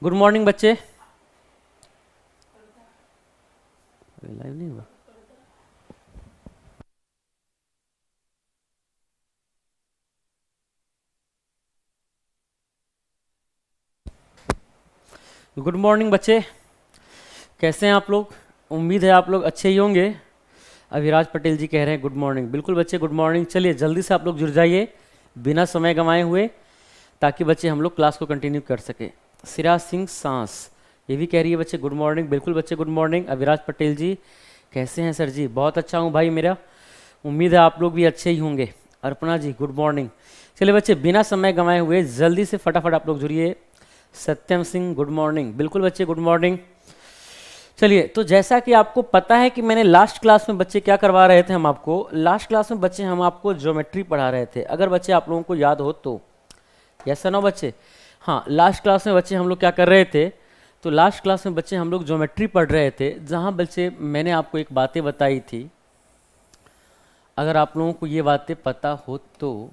Good morning बच्चे। Live नहीं हुआ। गुड मॉर्निंग बच्चे, कैसे हैं आप लोग? उम्मीद है आप लोग अच्छे ही होंगे। अभिराज पटेल जी कह रहे हैं गुड मॉर्निंग। बिल्कुल बच्चे गुड मॉर्निंग। चलिए जल्दी से आप लोग जुड़ जाइए बिना समय गंवाए हुए, ताकि बच्चे हम लोग क्लास को कंटिन्यू कर सके। सिराज सिंह सांस ये भी कह रही है बच्चे गुड मॉर्निंग। बिल्कुल बच्चे गुड मॉर्निंग। अभिराज पटेल जी कैसे हैं सर जी? बहुत अच्छा हूँ भाई मेरा। उम्मीद है आप लोग भी अच्छे ही होंगे। अर्पणा जी गुड मॉर्निंग। चलिए बच्चे बिना समय गंवाए हुए जल्दी से फटाफट आप लोग जुड़िए। Satyam Singh good morning. बिल्कुल बच्चे गुड मॉर्निंग। चलिए, तो जैसा कि आपको पता है कि मैंने लास्ट क्लास में बच्चे क्या करवा रहे थे, हम आपको लास्ट क्लास में बच्चे हम आपको ज्योमेट्री पढ़ा रहे थे। अगर बच्चे आप लोगों को याद हो तो यस नो बच्चे? हाँ, लास्ट क्लास में बच्चे हम लोग क्या कर रहे थे, तो लास्ट क्लास में बच्चे हम लोग ज्योमेट्री पढ़ रहे थे, जहाँ बच्चे मैंने आपको एक बातें बताई थी। अगर आप लोगों को ये बातें पता हो तो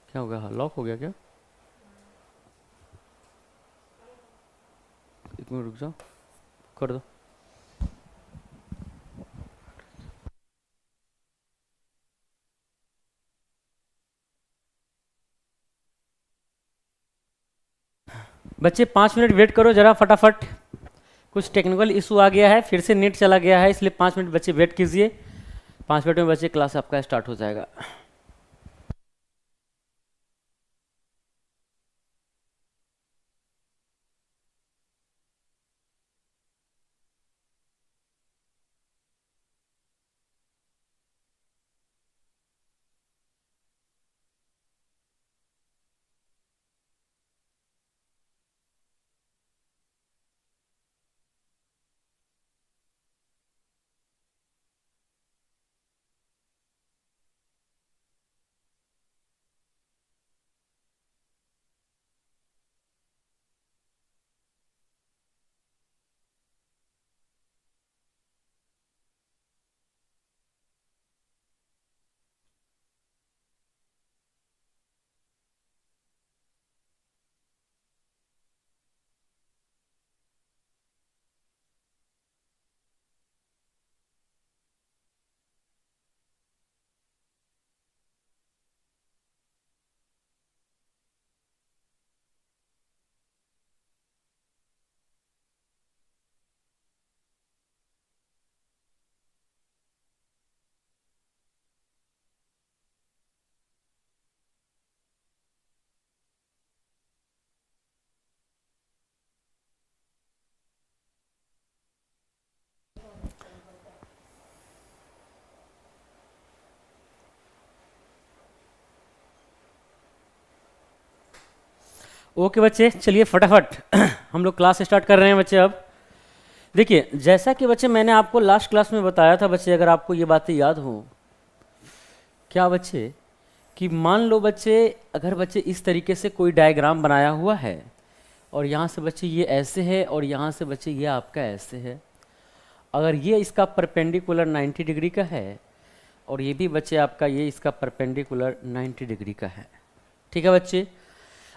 क्या हो गया? हाँ, लॉक हो गया क्या? एक मिनट रुक जाओ, कर दो। बच्चे 5 मिनट वेट करो जरा फटाफट। कुछ टेक्निकल इशू आ गया है, फिर से नेट चला गया है, इसलिए 5 मिनट बच्चे वेट कीजिए। 5 मिनट में बच्चे क्लास आपका स्टार्ट हो जाएगा। ओके बच्चे, चलिए फटाफट हम लोग क्लास स्टार्ट कर रहे हैं बच्चे। अब देखिए, जैसा कि बच्चे मैंने आपको लास्ट क्लास में बताया था बच्चे, अगर आपको ये बातें याद हो क्या बच्चे, कि मान लो बच्चे, अगर बच्चे इस तरीके से कोई डायग्राम बनाया हुआ है और यहाँ से बच्चे ये ऐसे है और यहाँ से बच्चे ये आपका ऐसे है। अगर ये इसका परपेंडिकुलर 90 डिग्री का है और ये भी बच्चे आपका ये इसका परपेंडिकुलर 90 डिग्री का है, ठीक है बच्चे।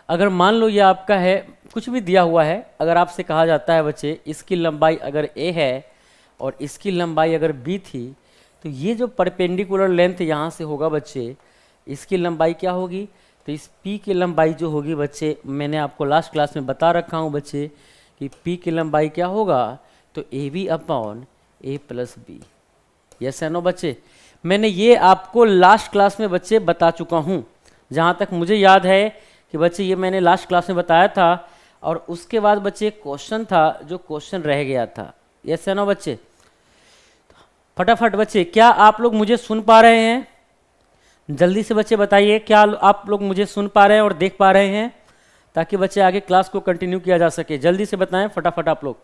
अगर मान लो ये आपका है, कुछ भी दिया हुआ है, अगर आपसे कहा जाता है बच्चे इसकी लंबाई अगर a है और इसकी लंबाई अगर b थी, तो ये जो परपेंडिकुलर लेंथ यहाँ से होगा बच्चे, इसकी लंबाई क्या होगी? तो इस p की लंबाई जो होगी बच्चे, मैंने आपको लास्ट क्लास में बता रखा हूँ बच्चे कि p की लंबाई क्या होगा, तो A B upon A plus B. Yes है नो बच्चे? मैंने ये आपको लास्ट क्लास में बच्चे बता चुका हूँ, जहाँ तक मुझे याद है कि बच्चे ये मैंने लास्ट क्लास में बताया था। और उसके बाद बच्चे एक क्वेश्चन था, जो क्वेश्चन रह गया था। यस है नो बच्चे? फटाफट बच्चे, क्या आप लोग मुझे सुन पा रहे हैं? जल्दी से बच्चे बताइए, क्या आप लोग मुझे सुन पा रहे हैं और देख पा रहे हैं, ताकि बच्चे आगे क्लास को कंटिन्यू किया जा सके। जल्दी से बताएं फटाफट आप लोग।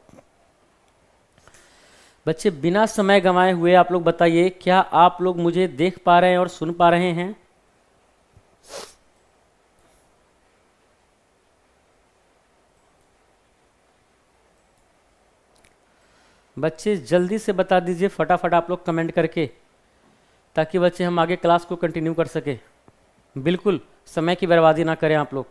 बच्चे बिना समय गंवाए हुए आप लोग बताइए, क्या आप लोग मुझे देख पा रहे हैं और सुन पा रहे हैं? बच्चे जल्दी से बता दीजिए फटाफट आप लोग कमेंट करके, ताकि बच्चे हम आगे क्लास को कंटिन्यू कर सके। बिल्कुल समय की बर्बादी ना करें आप लोग।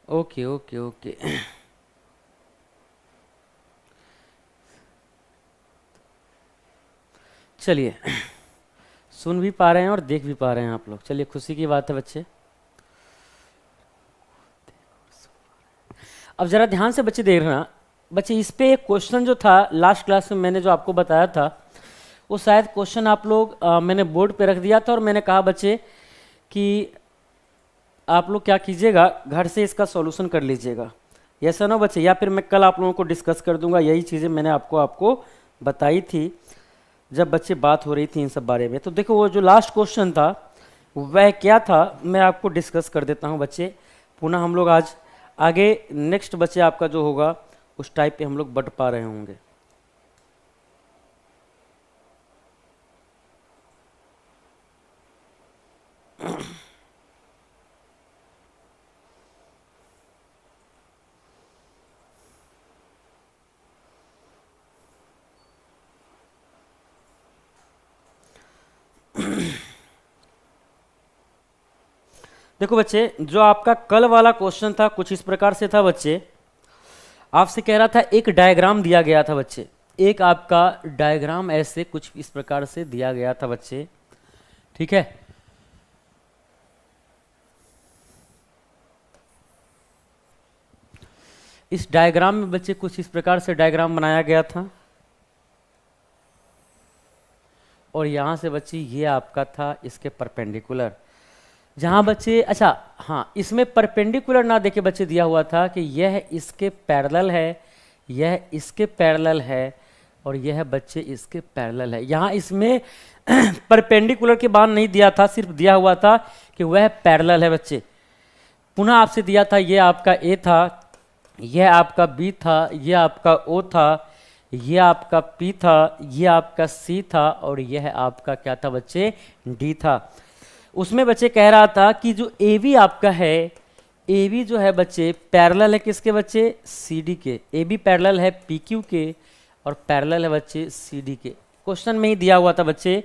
Okay okay okay. चलिए, सुन भी पा रहे हैं और देख भी पा रहे हैं आप लोग, चलिए खुशी की बात है बच्चे। अब जरा ध्यान से बच्चे देख रहे बच्चे, इस पे एक क्वेश्चन जो था लास्ट क्लास में मैंने जो आपको बताया था, वो शायद क्वेश्चन आप लोग मैंने बोर्ड पे रख दिया था, और मैंने कहा बच्चे कि आप लोग क्या कीजिएगा, घर से इसका सॉल्यूशन कर लीजिएगा। ऐसा ना बच्चे, या फिर मैं कल आप लोगों को डिस्कस कर दूंगा। यही चीज़ें मैंने आपको बताई थी जब बच्चे बात हो रही थी इन सब बारे में। तो देखो वो जो लास्ट क्वेश्चन था वह क्या था, मैं आपको डिस्कस कर देता हूँ बच्चे। पुनः हम लोग आज आगे नेक्स्ट बच्चे आपका जो होगा उस टाइप पे हम लोग बढ़ पा रहे होंगे। देखो बच्चे, जो आपका कल वाला क्वेश्चन था कुछ इस प्रकार से था बच्चे। आपसे कह रहा था, एक डायग्राम दिया गया था बच्चे, एक आपका डायग्राम ऐसे कुछ इस प्रकार से दिया गया था बच्चे, ठीक है। इस डायग्राम में बच्चे कुछ इस प्रकार से डायग्राम बनाया गया था, और यहां से बच्चे ये आपका था इसके परपेंडिकुलर, जहां बच्चे, अच्छा हाँ, इसमें परपेंडिकुलर ना देके बच्चे दिया हुआ था कि यह इसके पैरेलल है, यह इसके पैरेलल है, और यह बच्चे इसके पैरेलल है। यहाँ इसमें परपेंडिकुलर के बाद नहीं दिया था, सिर्फ दिया हुआ था कि वह पैरेलल है बच्चे। पुनः आपसे दिया था ये आपका ए था, यह आपका बी था, यह आपका ओ था, यह आपका पी था, यह आपका सी था, और यह आपका क्या था बच्चे, डी था। उसमें बच्चे कह रहा था कि जो ए बी आपका है, ए बी जो है बच्चे पैरेलल है किसके बच्चे, सी डी के। ए बी पैरेलल है पी क्यू के, और पैरेलल है बच्चे सी डी के। क्वेश्चन में ही दिया हुआ था बच्चे।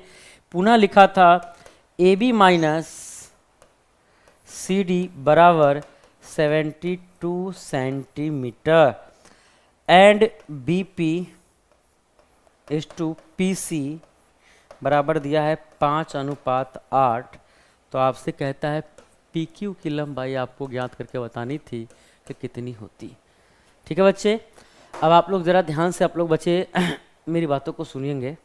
पुनः लिखा था A B minus C D बराबर 72 centimetre, and B P is to P C बराबर दिया है 5:8। तो आपसे कहता है पी क्यू की लंबाई आपको ज्ञात करके बतानी थी कि कितनी होती। ठीक है बच्चे, अब आप लोग ज़रा ध्यान से आप लोग बच्चे मेरी बातों को सुनिएंगे।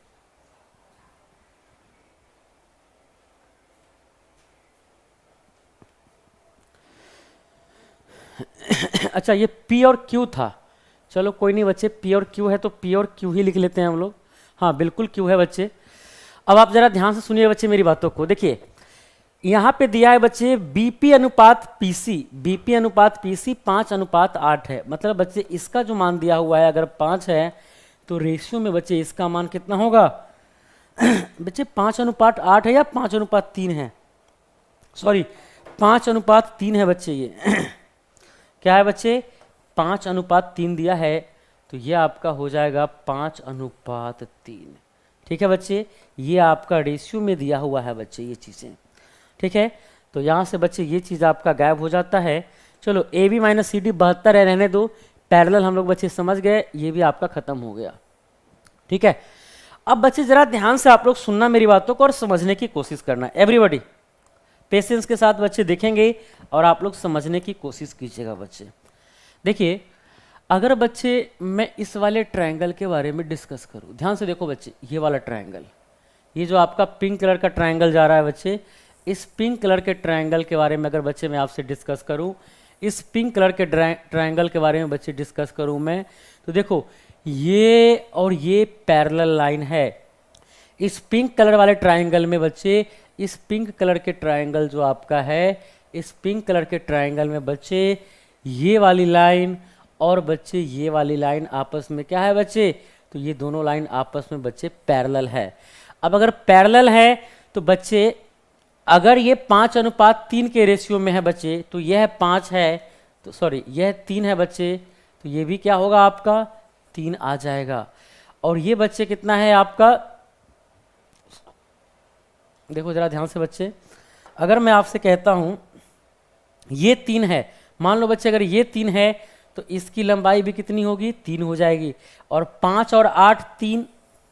अच्छा, ये P और Q था, चलो कोई नहीं बच्चे, P और Q है तो P और Q ही लिख लेते हैं हम लोग। हाँ बिल्कुल Q है बच्चे। अब आप ज़रा ध्यान से सुनिए बच्चे मेरी बातों को। देखिए यहाँ पे दिया है बच्चे BP अनुपात PC, BP अनुपात PC 5:8 है। मतलब बच्चे इसका जो मान दिया हुआ है अगर 5 है तो रेशियो में बच्चे इसका मान कितना होगा बच्चे 5:8 है या 5:3 है, सॉरी 5:3 है बच्चे। ये क्या है बच्चे, 5:3 दिया है, तो ये आपका हो जाएगा 5:3। ठीक है बच्चे, ये आपका रेशियो में दिया हुआ है बच्चे ये चीज़ें। ठीक है, तो यहाँ से बच्चे ये चीज़ आपका गायब हो जाता है। चलो A B minus C D 72 है, रहने दो। पैरेलल हम लोग बच्चे समझ गए, ये भी आपका खत्म हो गया। ठीक है, अब बच्चे जरा ध्यान से आप लोग सुनना मेरी बातों को और समझने की कोशिश करना। एवरीबॉडी पेशेंस के साथ बच्चे देखेंगे और आप लोग समझने की कोशिश कीजिएगा बच्चे। देखिए अगर बच्चे मैं इस वाले ट्रायंगल के बारे में डिस्कस करूं, ध्यान से देखो बच्चे, ये वाला ट्रायंगल, ये जो आपका पिंक कलर का ट्रायंगल जा रहा है बच्चे, इस पिंक कलर के ट्रायंगल के बारे में अगर बच्चे मैं आपसे डिस्कस करूं, इस पिंक कलर के ट्रायंगल के बारे में बच्चे डिस्कस करूं मैं, तो देखो ये और ये पैरेलल लाइन है। इस पिंक कलर वाले ट्रायंगल में बच्चे, इस पिंक कलर के ट्रायंगल जो आपका है, इस पिंक कलर के ट्रायंगल में बच्चे ये वाली लाइन और बच्चे ये वाली लाइन आपस में क्या है बच्चे, तो ये दोनों लाइन आपस में बच्चे पैरेलल है। अब अगर पैरेलल है तो बच्चे अगर ये 5:3 के रेशियो में है बच्चे, तो यह 5 है, तो सॉरी यह 3 है बच्चे, तो ये भी क्या होगा आपका 3 आ जाएगा। और ये बच्चे कितना है आपका, देखो जरा ध्यान से बच्चे, अगर मैं आपसे कहता हूं ये 3 है, मान लो बच्चे अगर ये 3 है तो इसकी लंबाई भी कितनी होगी 3 हो जाएगी। और 5 और 8 3,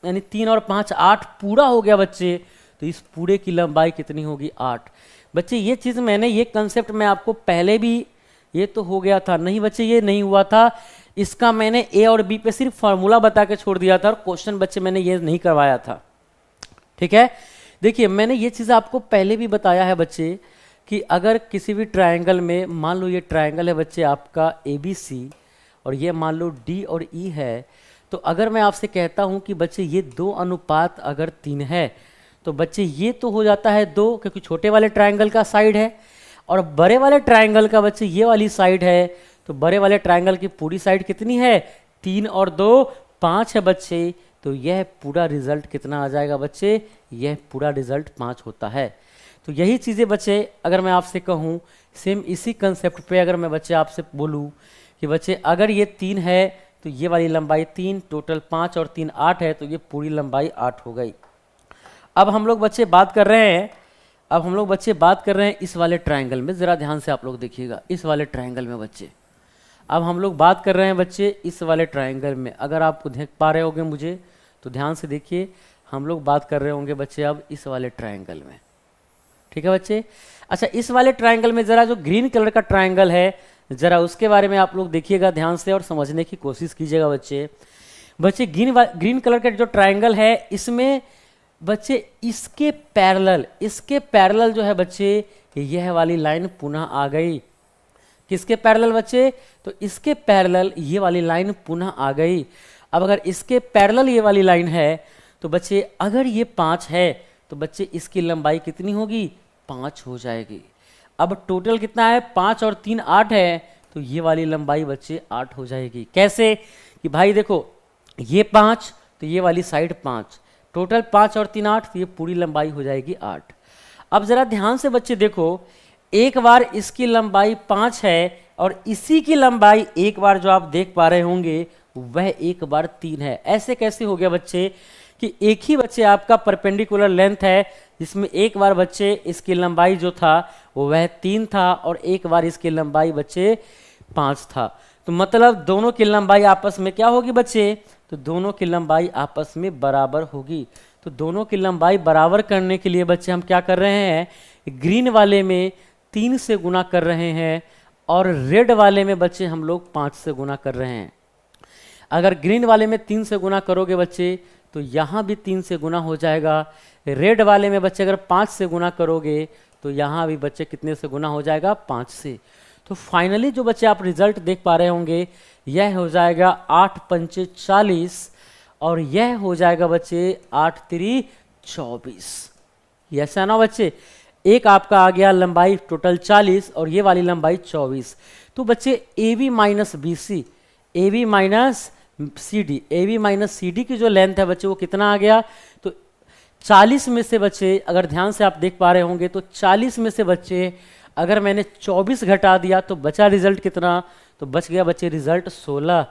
यानी 3 और 5 8 पूरा हो गया बच्चे, तो इस पूरे की लंबाई कितनी होगी 8। बच्चे ये चीज़ मैंने, ये कंसेप्ट मैं आपको पहले भी, ये तो हो गया था नहीं बच्चे, ये नहीं हुआ था, इसका मैंने ए और बी पे सिर्फ फार्मूला बता के छोड़ दिया था और क्वेश्चन बच्चे मैंने ये नहीं करवाया था। ठीक है, देखिए मैंने ये चीज़ आपको पहले भी बताया है बच्चे कि अगर किसी भी ट्रायंगल में, मान लो ये ट्रायंगल है बच्चे आपका ABC और ये मान लो D और E है, तो अगर मैं आपसे कहता हूँ कि बच्चे ये 2 अगर 3 है तो बच्चे ये तो हो जाता है 2, क्योंकि छोटे वाले ट्रायंगल का साइड है, और बड़े वाले ट्रायंगल का बच्चे ये वाली साइड है, तो बड़े वाले ट्रायंगल की पूरी साइड कितनी है 3 और 2 5 है बच्चे, तो यह पूरा रिजल्ट कितना आ जाएगा बच्चे, यह पूरा रिजल्ट 5 होता है। तो यही चीज़ें बच्चे अगर मैं आपसे कहूँ सेम इसी कंसेप्ट पे, अगर मैं बच्चे आपसे बोलूँ कि बच्चे अगर ये 3 है तो ये वाली लंबाई 3, टोटल 5 और 3 8 है, तो ये पूरी लंबाई 8 हो गई। अब हम लोग बच्चे बात कर रहे हैं, अब हम लोग बच्चे बात कर रहे हैं इस वाले ट्रायंगल में, ज़रा ध्यान से आप लोग देखिएगा इस वाले ट्रायंगल में बच्चे, अब हम लोग बात कर रहे हैं बच्चे इस वाले ट्रायंगल में, अगर आप देख पा रहे होंगे मुझे तो ध्यान से देखिए, हम लोग बात कर रहे होंगे बच्चे अब इस वाले ट्रायंगल में। ठीक है बच्चे, अच्छा इस वाले ट्रायंगल में ज़रा जो ग्रीन कलर का ट्रायंगल है, ज़रा उसके बारे में आप लोग देखिएगा ध्यान से और समझने की कोशिश कीजिएगा बच्चे। बच्चे ग्रीन कलर का जो ट्रायंगल है इसमें बच्चे इसके पैरेलल जो है बच्चे, यह वाली लाइन पुनः आ गई। किसके पैरेलल बच्चे, तो इसके पैरेलल ये वाली लाइन पुनः आ गई। अब अगर इसके पैरेलल ये वाली लाइन है तो बच्चे अगर ये 5 है तो बच्चे इसकी लंबाई कितनी होगी 5 हो जाएगी। अब टोटल कितना है 5 और 3 8 है, तो ये वाली लंबाई बच्चे 8 हो जाएगी। कैसे कि भाई देखो ये 5 तो ये वाली साइड 5, टोटल 5 और 3 8, तो ये पूरी लंबाई हो जाएगी 8। अब जरा ध्यान से बच्चे देखो, एक बार इसकी लंबाई 5 है और इसी की लंबाई एक बार जो आप देख पा रहे होंगे वह एक बार 3 है। ऐसे कैसे हो गया बच्चे कि एक ही बच्चे आपका परपेंडिकुलर लेंथ है जिसमें एक बार बच्चे इसकी लंबाई जो था वो वह 3 था और एक बार इसकी लंबाई बच्चे 5 था। तो मतलब दोनों की लंबाई आपस में क्या होगी बच्चे, तो दोनों की लंबाई आपस में बराबर होगी। तो दोनों की लंबाई बराबर करने के लिए बच्चे हम क्या कर रहे हैं, ग्रीन वाले में 3 से गुना कर रहे हैं और रेड वाले में बच्चे हम लोग 5 से गुना कर रहे हैं। अगर ग्रीन वाले में 3 से गुना करोगे बच्चे तो यहाँ भी 3 से गुना हो जाएगा। रेड वाले में बच्चे अगर 5 से गुना करोगे तो यहाँ भी बच्चे कितने से गुना हो जाएगा 5 से। तो फाइनली जो बच्चे आप रिजल्ट देख पा रहे होंगे यह हो जाएगा 8 पंचे 40 और यह हो जाएगा बच्चे 8 3 24। यस है ना बच्चे, एक आपका आ गया लंबाई टोटल 40 और ये वाली लंबाई 24। तो बच्चे AB minus BC, AB minus CD, AB minus CD की जो लेंथ है बच्चे वो कितना आ गया, तो 40 में से बच्चे अगर ध्यान से आप देख पा रहे होंगे तो 40 में से बच्चे अगर मैंने 24 घटा दिया तो बचा रिजल्ट कितना, तो बच गया बच्चे रिजल्ट 16।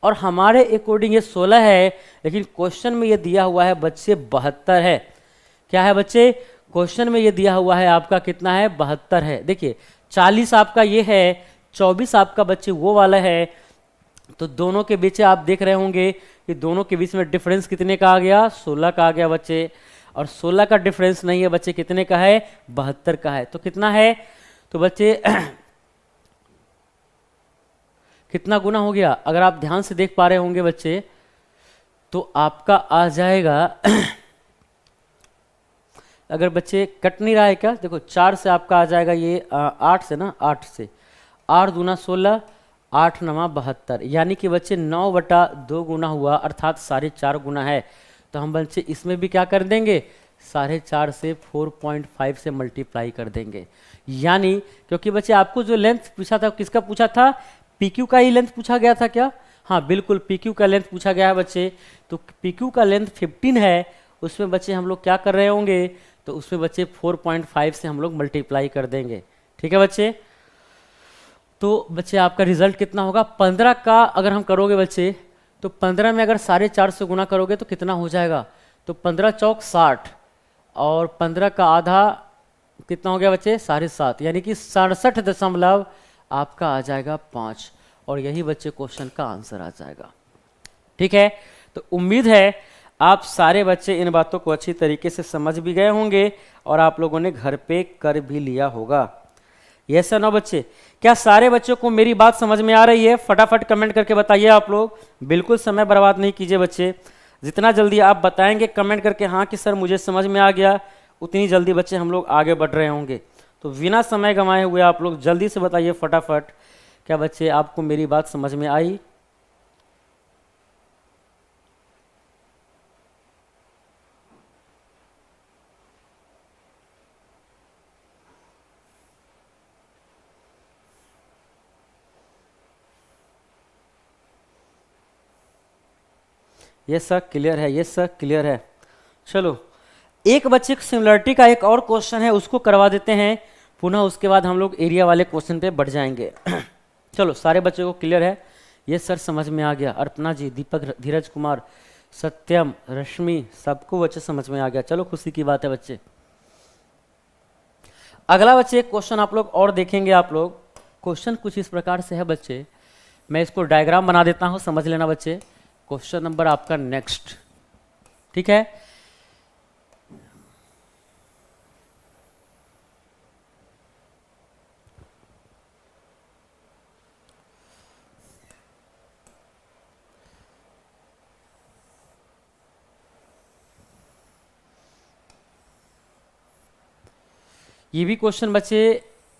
और हमारे अकॉर्डिंग ये 16 है, लेकिन क्वेश्चन में ये दिया हुआ है बच्चे 72 है। क्या है बच्चे, क्वेश्चन में ये दिया हुआ है आपका कितना है 72 है। देखिए 40 आपका ये है, 24 आपका बच्चे वो वाला है, तो दोनों के बीच आप देख रहे होंगे कि दोनों के बीच में डिफरेंस कितने का आ गया 16 का आ गया बच्चे। और 16 का डिफरेंस नहीं है बच्चे, कितने का है 72 का है। तो कितना है, तो बच्चे कितना गुना हो गया, अगर आप ध्यान से देख पा रहे होंगे बच्चे तो आपका आ जाएगा अगर बच्चे कट नहीं रहा है क्या, देखो 4 से आपका आ जाएगा ये 8 से ना, 8 से 8 दूना 16 8 9 72, यानी कि बच्चे 9/2 गुना हुआ, अर्थात 4.5 गुना है। तो हम बच्चे इसमें भी क्या कर देंगे 4.5 से 4.5 से मल्टीप्लाई कर देंगे। यानी क्योंकि बच्चे आपको जो लेंथ पूछा था किसका पूछा था PQ का ही लेंथ पूछा गया था क्या? हाँ बिल्कुल, PQ का लेंथ पूछा गया है बच्चे। तो PQ का लेंथ 15 है, उसमें बच्चे हम लोग क्या कर रहे होंगे, तो उसमें बच्चे 4.5 से हम लोग मल्टीप्लाई कर देंगे। ठीक है बच्चे, तो बच्चे आपका रिजल्ट कितना होगा? 15 का अगर हम करोगे बच्चे, तो 15 में अगर 4.5 से गुना करोगे तो कितना हो जाएगा? तो 15 चौक 60 और 15 का आधा कितना हो गया बच्चे? 7.5, यानी कि 67 आपका आ जाएगा 5, और यही बच्चे क्वेश्चन का आंसर आ जाएगा। ठीक है, तो उम्मीद है आप सारे बच्चे इन बातों को अच्छी तरीके से समझ भी गए होंगे और आप लोगों ने घर पे कर भी लिया होगा। यस नो बच्चे, क्या सारे बच्चों को मेरी बात समझ में आ रही है? फटाफट कमेंट करके बताइए आप लोग। बिल्कुल समय बर्बाद नहीं कीजिए बच्चे, जितना जल्दी आप बताएंगे कमेंट करके हाँ कि सर मुझे समझ में आ गया, उतनी जल्दी बच्चे हम लोग आगे बढ़ रहे होंगे। तो बिना समय गंवाए हुए आप लोग जल्दी से बताइए फटाफट, क्या बच्चे आपको मेरी बात समझ में आई? ये सर क्लियर है, ये सर क्लियर है। चलो एक बच्चे को सिमिलरिटी का एक और क्वेश्चन है, उसको करवा देते हैं पुनः, उसके बाद हम लोग एरिया वाले क्वेश्चन पे बढ़ जाएंगे। चलो सारे बच्चों को क्लियर है? ये सर समझ में आ गया। अर्पणा जी, दीपक, धीरज कुमार, सत्यम, रश्मि, सबको बच्चे समझ में आ गया। चलो खुशी की बात है बच्चे। अगला बच्चे एक क्वेश्चन आप लोग और देखेंगे। आप लोग क्वेश्चन कुछ इस प्रकार से है बच्चे, मैं इसको डायग्राम बना देता हूं, समझ लेना बच्चे। क्वेश्चन नंबर आपका नेक्स्ट, ठीक है। ये भी क्वेश्चन बच्चे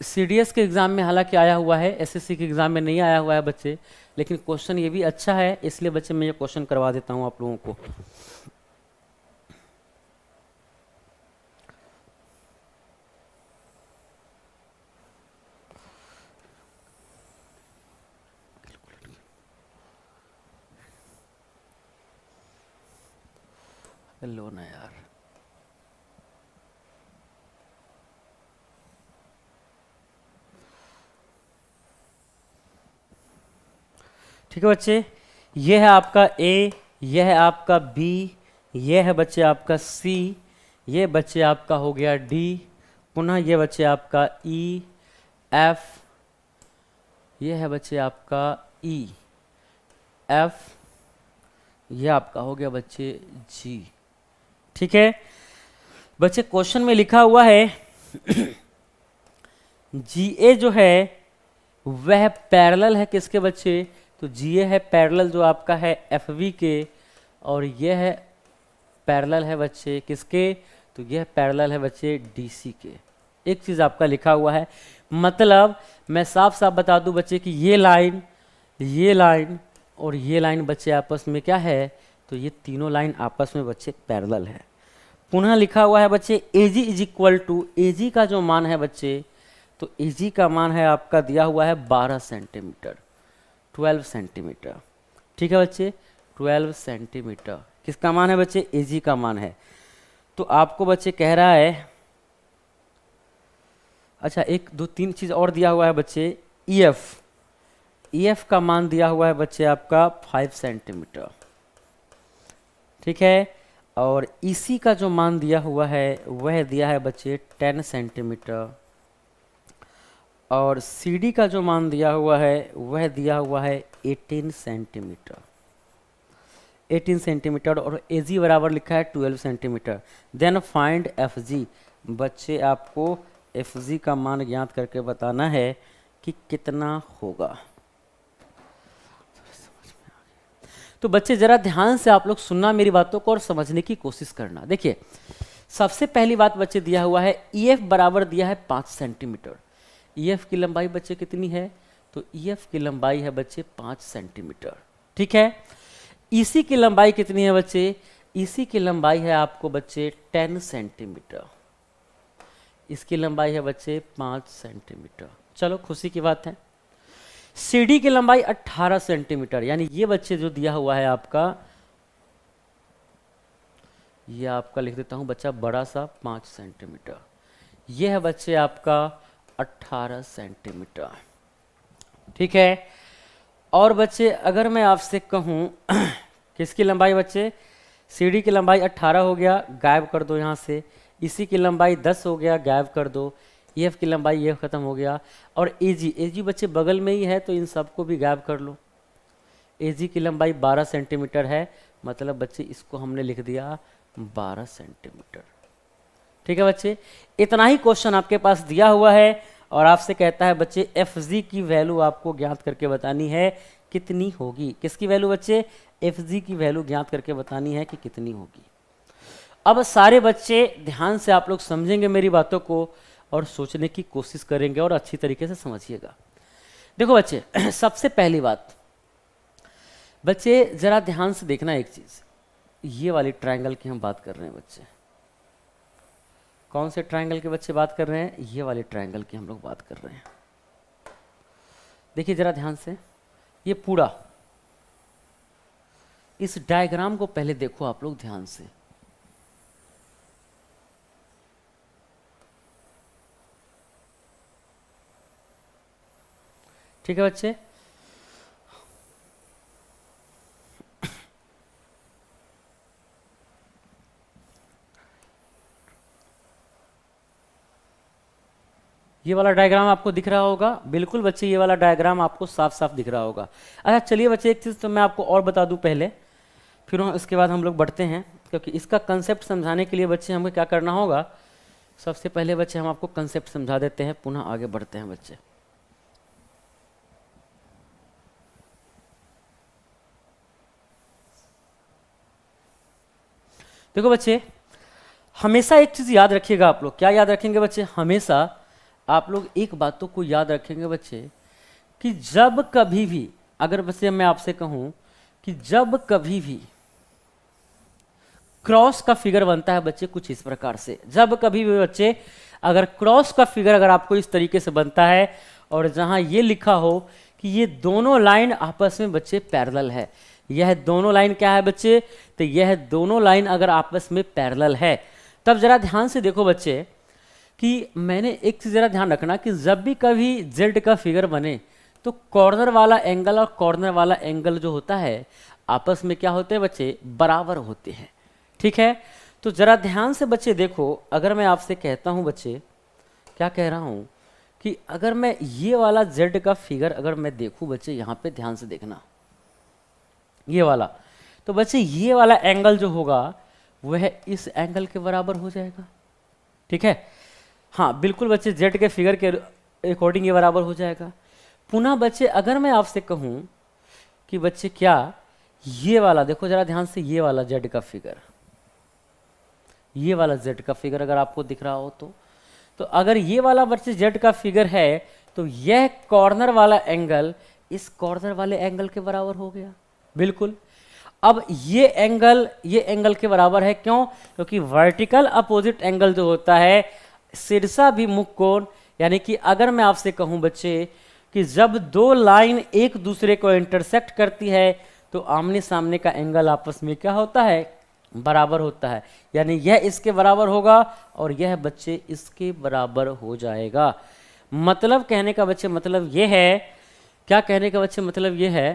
CDS के एग्जाम में हालांकि आया हुआ है, SSC के एग्जाम में नहीं आया हुआ है बच्चे, लेकिन क्वेश्चन ये भी अच्छा है, इसलिए बच्चे मैं ये क्वेश्चन करवा देता हूं आप लोगों को। लो ना यार, ठीक है बच्चे। ये है आपका A, यह है आपका B, ये है बच्चे आपका C, ये बच्चे आपका हो गया D, पुनः ये बच्चे आपका E, F, ये है बच्चे आपका E, F, ये आपका हो गया बच्चे G। ठीक है बच्चे, क्वेश्चन में लिखा हुआ है GA जो है वह पैरेलल है किसके बच्चे? तो GA है पैरेलल जो आपका है FV के, और यह है पैरेलल है बच्चे किसके? तो यह पैरेलल है बच्चे DC के। एक चीज आपका लिखा हुआ है, मतलब मैं साफ साफ बता दूं बच्चे कि ये लाइन और ये लाइन बच्चे आपस में क्या है? तो ये तीनों लाइन आपस में बच्चे पैरेलल है। पुनः लिखा हुआ है बच्चे AG is equal to, AG का जो मान है बच्चे, तो AG का मान है आपका दिया हुआ है 12 सेंटीमीटर, 12 सेंटीमीटर। ठीक है बच्चे, 12 सेंटीमीटर किसका मान है बच्चे? AG का मान है। तो आपको बच्चे कह रहा है, अच्छा एक दो तीन चीज और दिया हुआ है बच्चे, EF का मान दिया हुआ है बच्चे आपका 5 सेंटीमीटर। ठीक है, और EC का जो मान दिया हुआ है वह दिया है बच्चे 10 सेंटीमीटर, और CD का जो मान दिया हुआ है वह दिया हुआ है 18 सेंटीमीटर, 18 सेंटीमीटर, और AG बराबर लिखा है 12 सेंटीमीटर। देन फाइंड FG, बच्चे आपको FG का मान ज्ञात करके बताना है कि कितना होगा। तो बच्चे जरा ध्यान से आप लोग सुनना मेरी बातों को और समझने की कोशिश करना। देखिए सबसे पहली बात बच्चे दिया हुआ है EF बराबर दिया है 5 सेंटीमीटर। EF की लंबाई बच्चे कितनी है? तो EF की लंबाई है बच्चे 5 सेंटीमीटर। ठीक है, EC की लंबाई कितनी है बच्चे? EC की लंबाई है आपको बच्चे 10 सेंटीमीटर, इसकी लंबाई है बच्चे 5 सेंटीमीटर। चलो खुशी की बात है, सीडी की लंबाई 18 सेंटीमीटर, यानी ये बच्चे जो दिया हुआ है आपका, ये आपका लिख देता हूं बच्चा बड़ा सा 5 सेंटीमीटर, ये है बच्चे आपका 18 सेंटीमीटर। ठीक है। और बच्चे अगर मैं आपसे कहूं किसकी लंबाई बच्चे, सीडी की लंबाई 18 हो गया, गायब कर दो यहाँ से, इसी की लंबाई 10 हो गया, गायब कर दो, EF की लंबाई ये खत्म हो गया, और AG बच्चे बगल में ही है तो इन सबको भी गायब कर लो। AG की लंबाई 12 सेंटीमीटर है, मतलब बच्चे इसको हमने लिख दिया 12 सेंटीमीटर। ठीक है बच्चे, इतना ही क्वेश्चन आपके पास दिया हुआ है और आपसे कहता है बच्चे FG की वैल्यू आपको ज्ञात करके बतानी है कितनी होगी। किसकी वैल्यू बच्चे, FG की वैल्यू ज्ञात करके बतानी है कि कितनी होगी। अब सारे बच्चे ध्यान से आप लोग समझेंगे मेरी बातों को और सोचने की कोशिश करेंगे और अच्छी तरीके से समझिएगा। देखो बच्चे, सबसे पहली बात बच्चे जरा ध्यान से देखना एक चीज, ये वाली ट्रायंगल की हम बात कर रहे हैं बच्चे। कौन से ट्रायंगल के बच्चे बात कर रहे हैं, ये वाले ट्रायंगल की हम लोग बात कर रहे हैं। देखिए जरा ध्यान से, ये पूरा इस डायग्राम को पहले देखो आप लोग ध्यान से। ठीक है बच्चे, ये वाला डायग्राम आपको दिख रहा होगा, बिल्कुल बच्चे ये वाला डायग्राम आपको साफ साफ दिख रहा होगा। अच्छा चलिए बच्चे, एक चीज़ तो मैं आपको और बता दूं पहले, फिर इसके बाद हम लोग बढ़ते हैं, क्योंकि इसका कंसेप्ट समझाने के लिए बच्चे हमें क्या करना होगा, सबसे पहले बच्चे हम आपको कंसेप्ट समझा देते हैं, पुनः आगे बढ़ते हैं बच्चे। देखो बच्चे, हमेशा एक चीज याद रखिएगा आप लोग, क्या याद रखेंगे बच्चे, हमेशा आप लोग एक बातों को याद रखेंगे बच्चे कि जब कभी भी, अगर बच्चे मैं आपसे कहूं कि जब कभी भी क्रॉस का फिगर बनता है बच्चे कुछ इस प्रकार से, जब कभी भी बच्चे अगर क्रॉस का फिगर अगर आपको इस तरीके से बनता है और जहां ये लिखा हो कि ये दोनों लाइन आपस में बच्चे पैरेलल है, यह दोनों लाइन क्या है बच्चे, तो यह दोनों लाइन अगर आपस में पैरेलल है, तब जरा ध्यान से देखो बच्चे कि मैंने एक चीज जरा ध्यान रखना कि जब भी कभी जेड का फिगर बने तो कॉर्नर वाला एंगल और कॉर्नर वाला एंगल जो होता है आपस में क्या होते हैं बच्चे, बराबर होते हैं। ठीक है, तो जरा ध्यान से बच्चे देखो, अगर मैं आपसे कहता हूं बच्चे, क्या कह रहा हूं कि अगर मैं ये वाला जेड का फिगर अगर मैं देखूं बच्चे, यहां पे ध्यान से देखना, ये वाला, तो बच्चे ये वाला एंगल जो होगा वह इस एंगल के बराबर हो जाएगा। ठीक है, हाँ बिल्कुल बच्चे, जेड के फिगर के अकॉर्डिंग ये बराबर हो जाएगा। पुनः बच्चे अगर मैं आपसे कहूं कि बच्चे क्या ये वाला, देखो जरा ध्यान से, ये वाला जेड का फिगर, ये वाला जेड का फिगर अगर आपको दिख रहा हो तो अगर ये वाला बच्चे जेड का फिगर है तो यह कॉर्नर वाला एंगल इस कॉर्नर वाले एंगल के बराबर हो गया। बिल्कुल, अब ये एंगल के बराबर है, क्यों, क्योंकि वर्टिकल अपोजिट एंगल जो होता है शीर्षाभिमुख कोण, यानी कि अगर मैं आपसे कहूं बच्चे कि जब दो लाइन एक दूसरे को इंटरसेक्ट करती है तो आमने सामने का एंगल आपस में क्या होता है, बराबर होता है, यानी यह इसके बराबर होगा और यह बच्चे इसके बराबर हो जाएगा। मतलब कहने का बच्चे मतलब यह है, क्या कहने का बच्चे मतलब यह है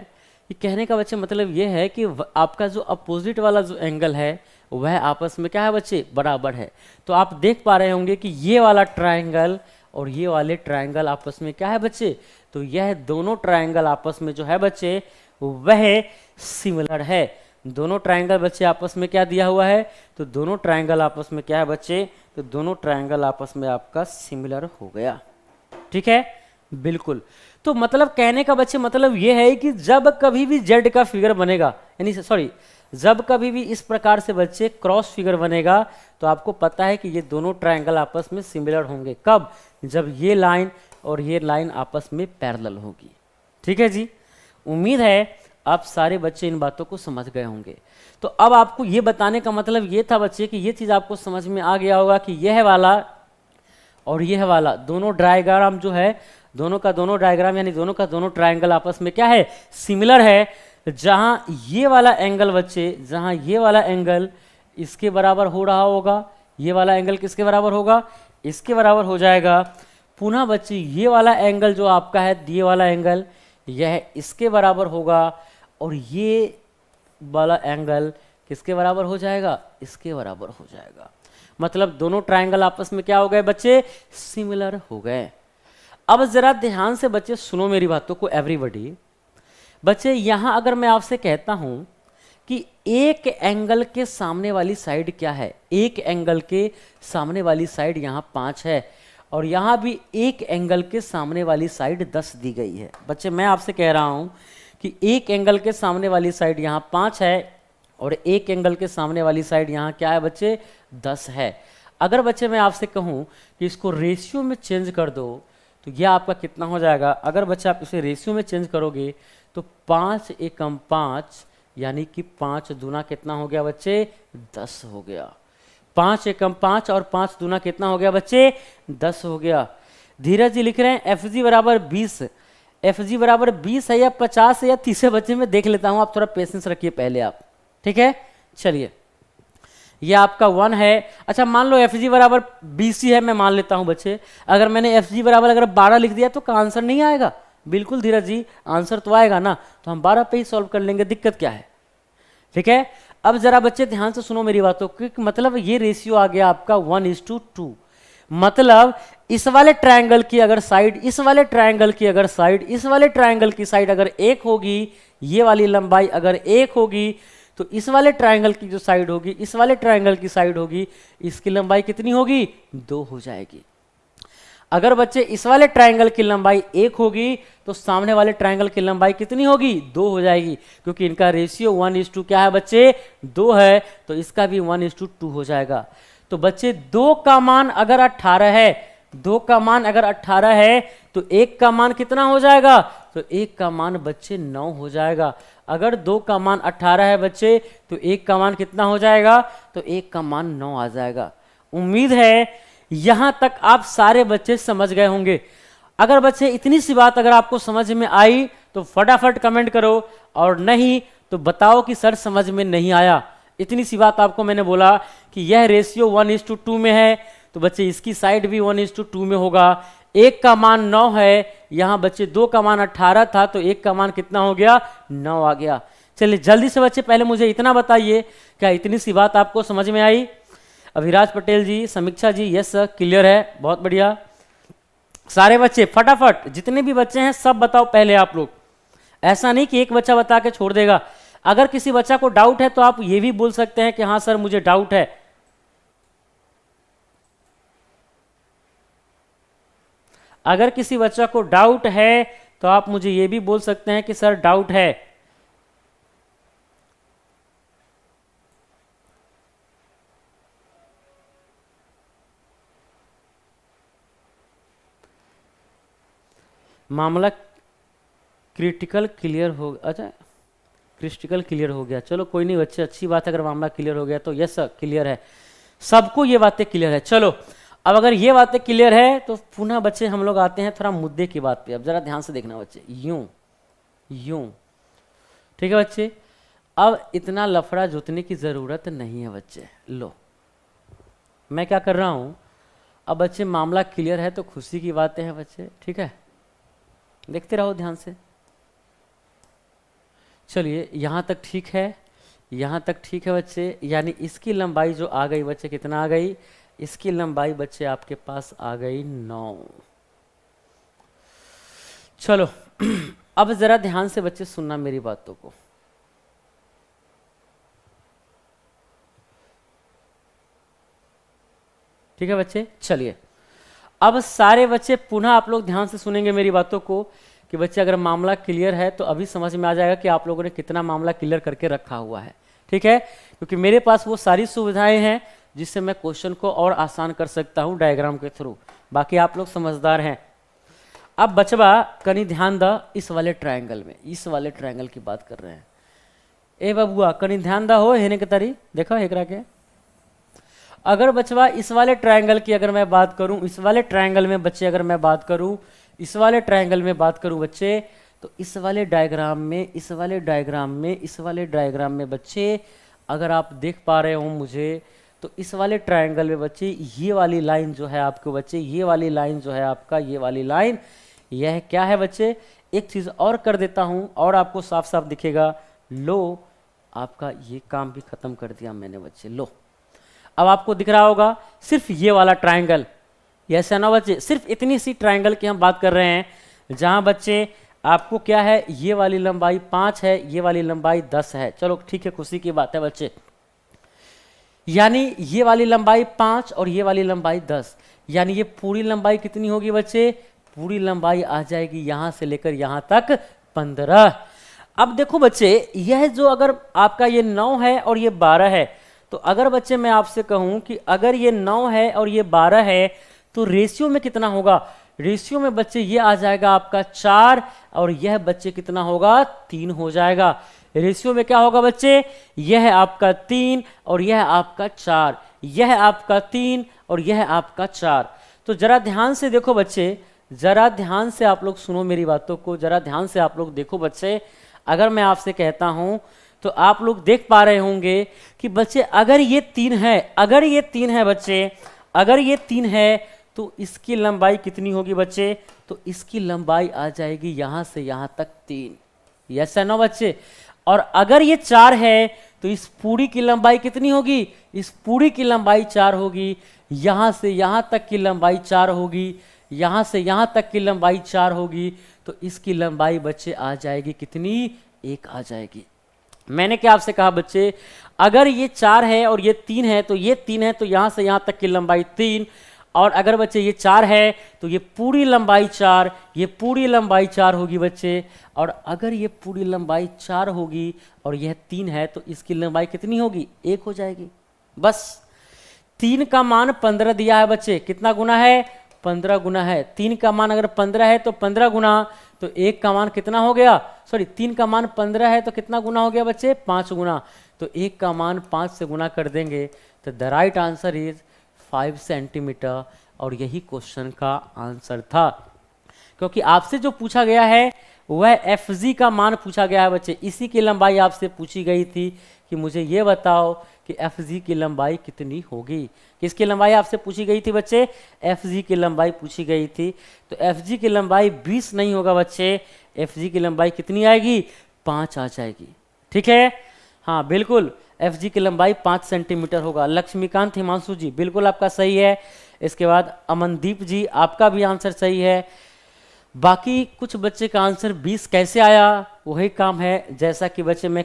कि कहने का बच्चे मतलब यह है कि आपका जो अपोजिट वाला जो एंगल है वह आपस में क्या है बच्चे, बराबर है। तो आप देख पा रहे होंगे कि ये वाला ट्रायंगल और ये वाले ट्रायंगल आपस में क्या है बच्चे, तो यह दोनों ट्रायंगल आपस में जो है बच्चे वह सिमिलर है। दोनों ट्रायंगल बच्चे आपस में क्या दिया हुआ है, तो दोनों ट्रायंगल आपस में क्या है बच्चे, तो दोनों ट्रायंगल आपस में आपका सिमिलर हो गया। ठीक है, बिल्कुल। तो मतलब कहने का बच्चे मतलब यह है कि जब कभी भी जेड का फिगर बनेगा, यानी सॉरी, जब कभी भी इस प्रकार से बच्चे क्रॉस फिगर बनेगा तो आपको पता है कि ये दोनों ट्रायंगल आपस में सिमिलर होंगे। कब, जब ये लाइन और ये लाइन आपस में पैरेलल होगी। ठीक है जी, उम्मीद है आप सारे बच्चे इन बातों को समझ गए होंगे। तो अब आपको ये बताने का मतलब ये था बच्चे कि ये चीज आपको समझ में आ गया होगा कि यह वाला और यह वाला दोनों डायग्राम जो है, दोनों का दोनों डायग्राम यानी दोनों का दोनों ट्रायंगल आपस में क्या है, सिमिलर है। जहां ये वाला एंगल बच्चे, जहां ये वाला एंगल इसके बराबर हो रहा होगा, ये वाला एंगल किसके बराबर होगा, इसके बराबर हो जाएगा। पुनः बच्चे ये वाला एंगल जो आपका है, ये वाला एंगल यह इसके बराबर होगा, और ये वाला एंगल किसके बराबर हो जाएगा, इसके बराबर हो जाएगा। मतलब दोनों ट्रायंगल आपस में क्या हो गए बच्चे, सिमिलर हो गए। अब जरा ध्यान से बच्चे सुनो मेरी बातों को एवरीबॉडी। बच्चे यहां अगर मैं आपसे कहता हूं कि एक एंगल के सामने वाली साइड क्या है, एक एंगल के सामने वाली साइड यहां 5 है, और यहां भी एक एंगल के सामने वाली साइड 10 दी गई है। बच्चे मैं आपसे कह रहा हूं कि एक एंगल के सामने वाली साइड यहां 5 है, और एक एंगल के सामने वाली साइड यहां क्या है बच्चे, 10 है। अगर बच्चे मैं आपसे कहूं कि इसको रेशियो में चेंज कर दो तो यह आपका कितना हो जाएगा। अगर बच्चे आप इसे रेशियो में चेंज करोगे तो 5 एकम 5 यानी कि 5 दूना कितना हो गया बच्चे, 10 हो गया। 5 एकम 5 और 5 दूना कितना हो गया बच्चे, 10 हो गया। धीरज जी लिख रहे हैं एफ जी बराबर 20। एफ जी बराबर 20 है या 50 है या 30 है बच्चे, मैं देख लेता हूं, आप थोड़ा पेशेंस रखिए पहले आप, ठीक है। चलिए ये आपका 1 है। अच्छा मान लो एफ जी बराबर 20 ही है, मैं मान लेता हूं बच्चे। अगर मैंने एफ जी बराबर अगर 12 लिख दिया तो का आंसर नहीं आएगा, बिल्कुल धीरज जी आंसर तो आएगा ना, तो हम 12 पे ही सॉल्व कर लेंगे, दिक्कत क्या है, ठीक है। अब जरा बच्चे ध्यान से सुनो मेरी बातों को, मतलब ये रेशियो आ गया आपका 1:2। मतलब इस वाले ट्रायंगल की अगर साइड, इस वाले ट्रायंगल की अगर साइड, इस वाले ट्रायंगल की साइड अगर 1 होगी, ये वाली लंबाई अगर 1 होगी, तो इस वाले ट्रायंगल की जो साइड होगी, इस वाले ट्रायंगल की साइड होगी, इसकी लंबाई कितनी होगी, 2 हो जाएगी। अगर बच्चे इस वाले ट्रायंगल की लंबाई 1 होगी तो सामने वाले ट्रायंगल की लंबाई कितनी होगी, 2 हो जाएगी, क्योंकि इनका रेशियो 1:2 क्या है बच्चे, 2 है, तो इसका भी 1:2 हो जाएगा। तो बच्चे 2 का मान अगर 18 है, 2 का मान अगर 18 है तो 1 का मान कितना हो जाएगा, तो 1 का मान बच्चे 9 हो जाएगा। अगर 2 का मान 18 है बच्चे तो 1 का मान कितना हो जाएगा, तो 1 का मान 9 आ जाएगा। उम्मीद है यहां तक आप सारे बच्चे समझ गए होंगे। अगर बच्चे इतनी सी बात अगर आपको समझ में आई तो फटाफट कमेंट करो, और नहीं तो बताओ कि सर समझ में नहीं आया। इतनी सी बात आपको मैंने बोला कि यह रेशियो 1:2 में है, तो बच्चे इसकी साइड भी 1:2 में होगा। 1 का मान 9 है, यहां बच्चे 2 का मान 18 था, तो 1 का मान कितना हो गया, 9 आ गया। चलिए जल्दी से बच्चे पहले मुझे इतना बताइए, क्या इतनी सी बात आपको समझ में आई। अभिराज पटेल जी, समीक्षा जी, यस सर क्लियर है, बहुत बढ़िया। सारे बच्चे फटाफट जितने भी बच्चे हैं सब बताओ पहले आप लोग, ऐसा नहीं कि एक बच्चा बता के छोड़ देगा। अगर किसी बच्चा को डाउट है तो आप ये भी बोल सकते हैं कि हाँ सर मुझे डाउट है। अगर किसी बच्चा को डाउट है तो आप मुझे ये भी बोल सकते हैं कि सर डाउट है। मामला क्रिटिकल क्लियर हो, अच्छा क्रिस्टिकल क्लियर हो गया, चलो कोई नहीं बच्चे, अच्छी बात है। अगर मामला क्लियर हो गया तो यस सर क्लियर है, सबको ये बातें क्लियर है। चलो अब अगर ये बातें क्लियर है तो पुनः बच्चे हम लोग आते हैं थोड़ा मुद्दे की बात पे। अब जरा ध्यान से देखना बच्चे, यूं यूं, ठीक है बच्चे। अब इतना लफड़ा जोतने की जरूरत नहीं है बच्चे। लो मैं क्या कर रहा हूं, अब बच्चे मामला क्लियर है तो खुशी की बातें हैं बच्चे, ठीक है, देखते रहो ध्यान से। चलिए यहां तक ठीक है, यहां तक ठीक है बच्चे, यानी इसकी लंबाई जो आ गई बच्चे, कितना आ गई, इसकी लंबाई बच्चे आपके पास आ गई 9। चलो अब जरा ध्यान से बच्चे सुनना मेरी बातों को। ठीक है बच्चे, चलिए अब सारे बच्चे पुनः आप लोग ध्यान से सुनेंगे मेरी बातों को कि बच्चे अगर मामला क्लियर है तो अभी समझ में आ जाएगा कि आप लोगों ने कितना मामला क्लियर करके रखा हुआ है, ठीक है। क्योंकि मेरे पास वो सारी सुविधाएं हैं जिससे मैं क्वेश्चन को और आसान कर सकता हूं डायग्राम के थ्रू। बाकी आप लोग समझदार हैं। अब बचवा कहीं ध्यान द, इस वाले ट्रायंगल में, इस वाले ट्रायंगल की बात कर रहे हैं। ए बबुआ कहीं ध्यान दा हो हेने के तरी देखो एकरा के। अगर बचवा इस वाले ट्रायंगल की अगर मैं बात करूं, इस वाले ट्रायंगल में बच्चे अगर मैं बात करूं, इस वाले ट्रायंगल में बात करूं बच्चे, तो इस वाले डायग्राम में, इस वाले डायग्राम में, इस वाले डायग्राम में बच्चे अगर आप देख पा रहे हो मुझे, तो इस वाले ट्रायंगल में बच्चे ये वाली लाइन जो है आपको बच्चे, ये वाली लाइन जो है आपका, ये वाली लाइन, यह क्या है बच्चे, एक चीज़ और कर देता हूं और आपको साफ साफ दिखेगा। लो, आपका ये काम भी खत्म कर दिया मैंने बच्चे। लो, अब आपको दिख रहा होगा सिर्फ ये वाला ट्रायंगल, यस है ना बच्चे, सिर्फ इतनी सी ट्रायंगल की हम बात कर रहे हैं, जहां बच्चे आपको क्या है, ये वाली लंबाई 5 है, ये वाली लंबाई 10 है। चलो ठीक है, खुशी की बात है बच्चे, यानी ये वाली लंबाई 5 और ये वाली लंबाई 10, यानी ये पूरी लंबाई कितनी होगी बच्चे, पूरी लंबाई आ जाएगी यहां से लेकर यहां तक 15। अब देखो बच्चे, यह जो अगर आपका ये 9 है और ये 12 है, तो अगर बच्चे मैं आपसे कहूं कि अगर ये 9 है और ये 12 है तो रेशियो में कितना होगा, रेशियो में बच्चे ये आ जाएगा आपका 4 और यह बच्चे कितना होगा, 3 हो जाएगा। रेशियो में क्या होगा बच्चे, यह आपका 3 और यह आपका 4, यह आपका 3 और यह आपका 4। तो जरा ध्यान से देखो बच्चे, जरा ध्यान से आप लोग सुनो मेरी बातों को, जरा ध्यान से आप लोग देखो बच्चे। अगर मैं आपसे कहता हूं तो आप लोग देख पा रहे होंगे कि बच्चे अगर ये 3 है, अगर ये 3 है बच्चे, अगर ये 3 है तो इसकी लंबाई कितनी होगी बच्चे, तो इसकी लंबाई आ जाएगी यहां से यहां तक 3, यस है ना बच्चे। और अगर ये 4 है तो इस पूरी की लंबाई कितनी होगी, इस पूरी की लंबाई 4 होगी, यहां से यहां तक की लंबाई 4 होगी, यहां से यहां तक की लंबाई 4 होगी, तो इसकी लंबाई बच्चे आ जाएगी कितनी, 1 आ जाएगी। मैंने क्या आपसे कहा बच्चे, अगर ये 4 है और ये 3 है, तो ये 3 है तो यहां से यहां तक की लंबाई 3, और अगर बच्चे ये 4 है तो ये पूरी लंबाई 4, ये पूरी लंबाई 4 होगी बच्चे। और अगर ये पूरी लंबाई 4 होगी और यह 3 है तो इसकी लंबाई कितनी होगी, 1 हो जाएगी। बस 3 का मान 15 दिया है बच्चे, कितना गुना है, 15 गुना है। 3 का मान अगर 15 है तो 15 गुना, तो 1 का मान कितना हो गया, सॉरी 3 का मान 15 है तो कितना गुना हो गया बच्चे, 5 गुना। तो 1 का मान 5 से गुना कर देंगे तो the right answer is 5 centimetre. और यही क्वेश्चन का आंसर था, क्योंकि आपसे जो पूछा गया है वह एफ का मान पूछा गया है बच्चे। इसी की लंबाई आपसे पूछी गई थी कि मुझे ये बताओ कि एफ की लंबाई कितनी होगी। किसकी लंबाई आपसे पूछी गई थी बच्चे, एफ की लंबाई पूछी गई थी। तो एफ की लंबाई 20 नहीं होगा बच्चे, एफ की लंबाई कितनी आएगी, 5 आ जाएगी। ठीक है, हाँ बिल्कुल, एफ की लंबाई 5 सेंटीमीटर होगा। लक्ष्मीकांत हिमांशु जी बिल्कुल आपका सही है। इसके बाद अमनदीप जी आपका भी आंसर सही है। बाकी कुछ बच्चे का आंसर 20 कैसे आया, वही काम है जैसा कि बच्चे मैं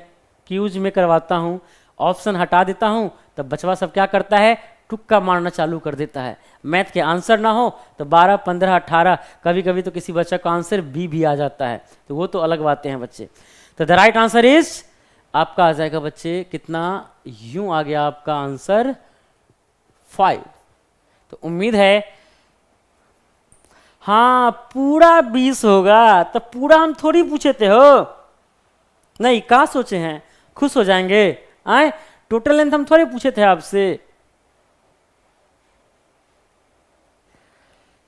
क्यूज में करवाता हूँ, ऑप्शन हटा देता हूँ तब बचवा सब क्या करता है, तुक्का मारना चालू कर देता है। मैथ के आंसर ना हो तो 12, 15, 18, कभी कभी तो किसी बच्चे का आंसर भी आ जाता है, तो वो तो अलग बातें हैं बच्चे। तो द राइट आंसर इज आपका आ जाएगा बच्चे कितना, यूं आ गया आपका आंसर 5। तो उम्मीद है हाँ पूरा 20 होगा, तो पूरा हम थोड़ी पूछे थे हो, नहीं कहाँ सोचे हैं, खुश हो जाएंगे आए, टोटल लेंथ हम थोड़ी पूछे थे आपसे।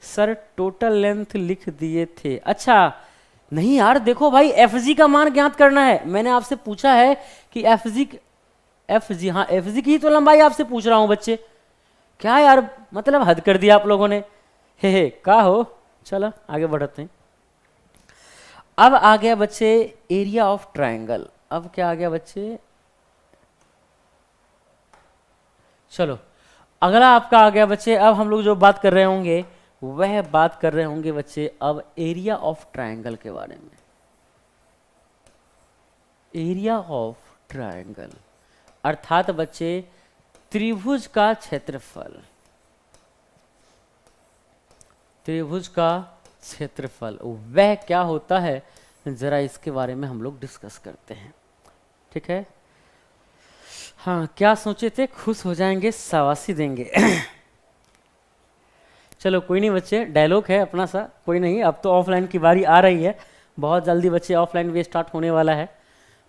सर टोटल लेंथ लिख दिए थे, अच्छा नहीं यार देखो भाई एफ का मान ज्ञात करना है। मैंने आपसे पूछा है कि एफ जी हाँ एफ की ही तो लंबाई आपसे पूछ रहा हूं बच्चे, क्या यार मतलब हद कर दिया आप लोगों ने, हे का हो। चलो आगे बढ़ते हैं। अब आ गया बच्चे एरिया ऑफ ट्रायंगल। अब क्या आ गया बच्चे, चलो अगला आपका आ गया बच्चे। अब हम लोग जो बात कर रहे होंगे वह बात कर रहे होंगे बच्चे अब एरिया ऑफ ट्रायंगल के बारे में। एरिया ऑफ ट्रायंगल अर्थात बच्चे त्रिभुज का क्षेत्रफल, त्रिभुज का क्षेत्रफल वह क्या होता है, जरा इसके बारे में हम लोग डिस्कस करते हैं। ठीक है, हाँ क्या सोचे थे, खुश हो जाएंगे, शाबाशी देंगे। चलो कोई नहीं बच्चे, डायलॉग है अपना सा, कोई नहीं। अब तो ऑफलाइन की बारी आ रही है, बहुत जल्दी बच्चे ऑफलाइन भी स्टार्ट होने वाला है।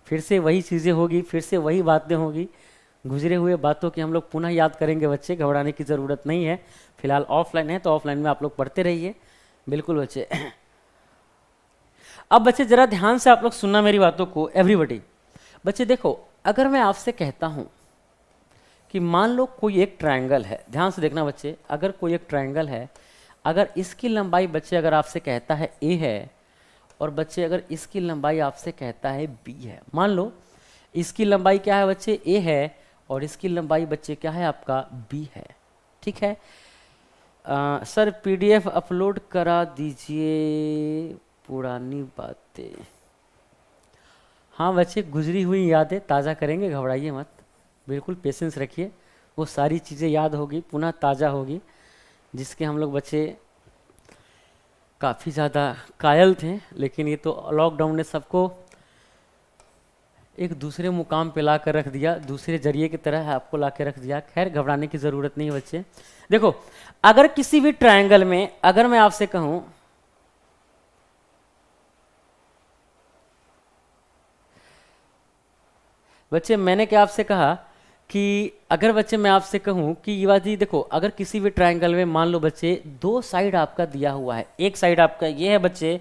फिर से वही चीज़ें होगी, फिर से वही बातें होगी, गुजरे हुए बातों की हम लोग पुनः याद करेंगे बच्चे, घबराने की ज़रूरत नहीं है। फिलहाल ऑफलाइन है तो ऑफलाइन में आप लोग पढ़ते रहिए। बिल्कुल बच्चे। अब बच्चे ज़रा ध्यान से आप लोग सुनना मेरी बातों को, एवरीबॉडी। बच्चे देखो, अगर मैं आपसे कहता हूँ कि मान लो कोई एक ट्रायंगल है, ध्यान से देखना बच्चे, अगर कोई एक ट्रायंगल है, अगर इसकी लंबाई बच्चे अगर आपसे कहता है ए है, और बच्चे अगर इसकी लंबाई आपसे कहता है बी है। मान लो इसकी लंबाई क्या है बच्चे, ए है, और इसकी लंबाई बच्चे क्या है आपका, बी है। ठीक है। सर पीडीएफ अपलोड करा दीजिए, पुरानी बातें। हाँ बच्चे, गुजरी हुई यादें ताज़ा करेंगे, घबराइए मत, बिल्कुल पेशेंस रखिए। वो सारी चीज़ें याद होगी, पुनः ताज़ा होगी, जिसके हम लोग बच्चे काफ़ी ज़्यादा कायल थे, लेकिन ये तो लॉकडाउन ने सबको एक दूसरे मुकाम पे ला कर रख दिया, दूसरे जरिए की तरह आपको ला के रख दिया। खैर घबराने की ज़रूरत नहीं है बच्चे। देखो, अगर किसी भी ट्रायंगल में अगर मैं आपसे कहूं बच्चे, मैंने क्या आपसे कहा कि अगर बच्चे मैं आपसे कहूं कि ये बात देखो, अगर किसी भी ट्रायंगल में मान लो बच्चे दो साइड आपका दिया हुआ है, एक साइड आपका ये है बच्चे,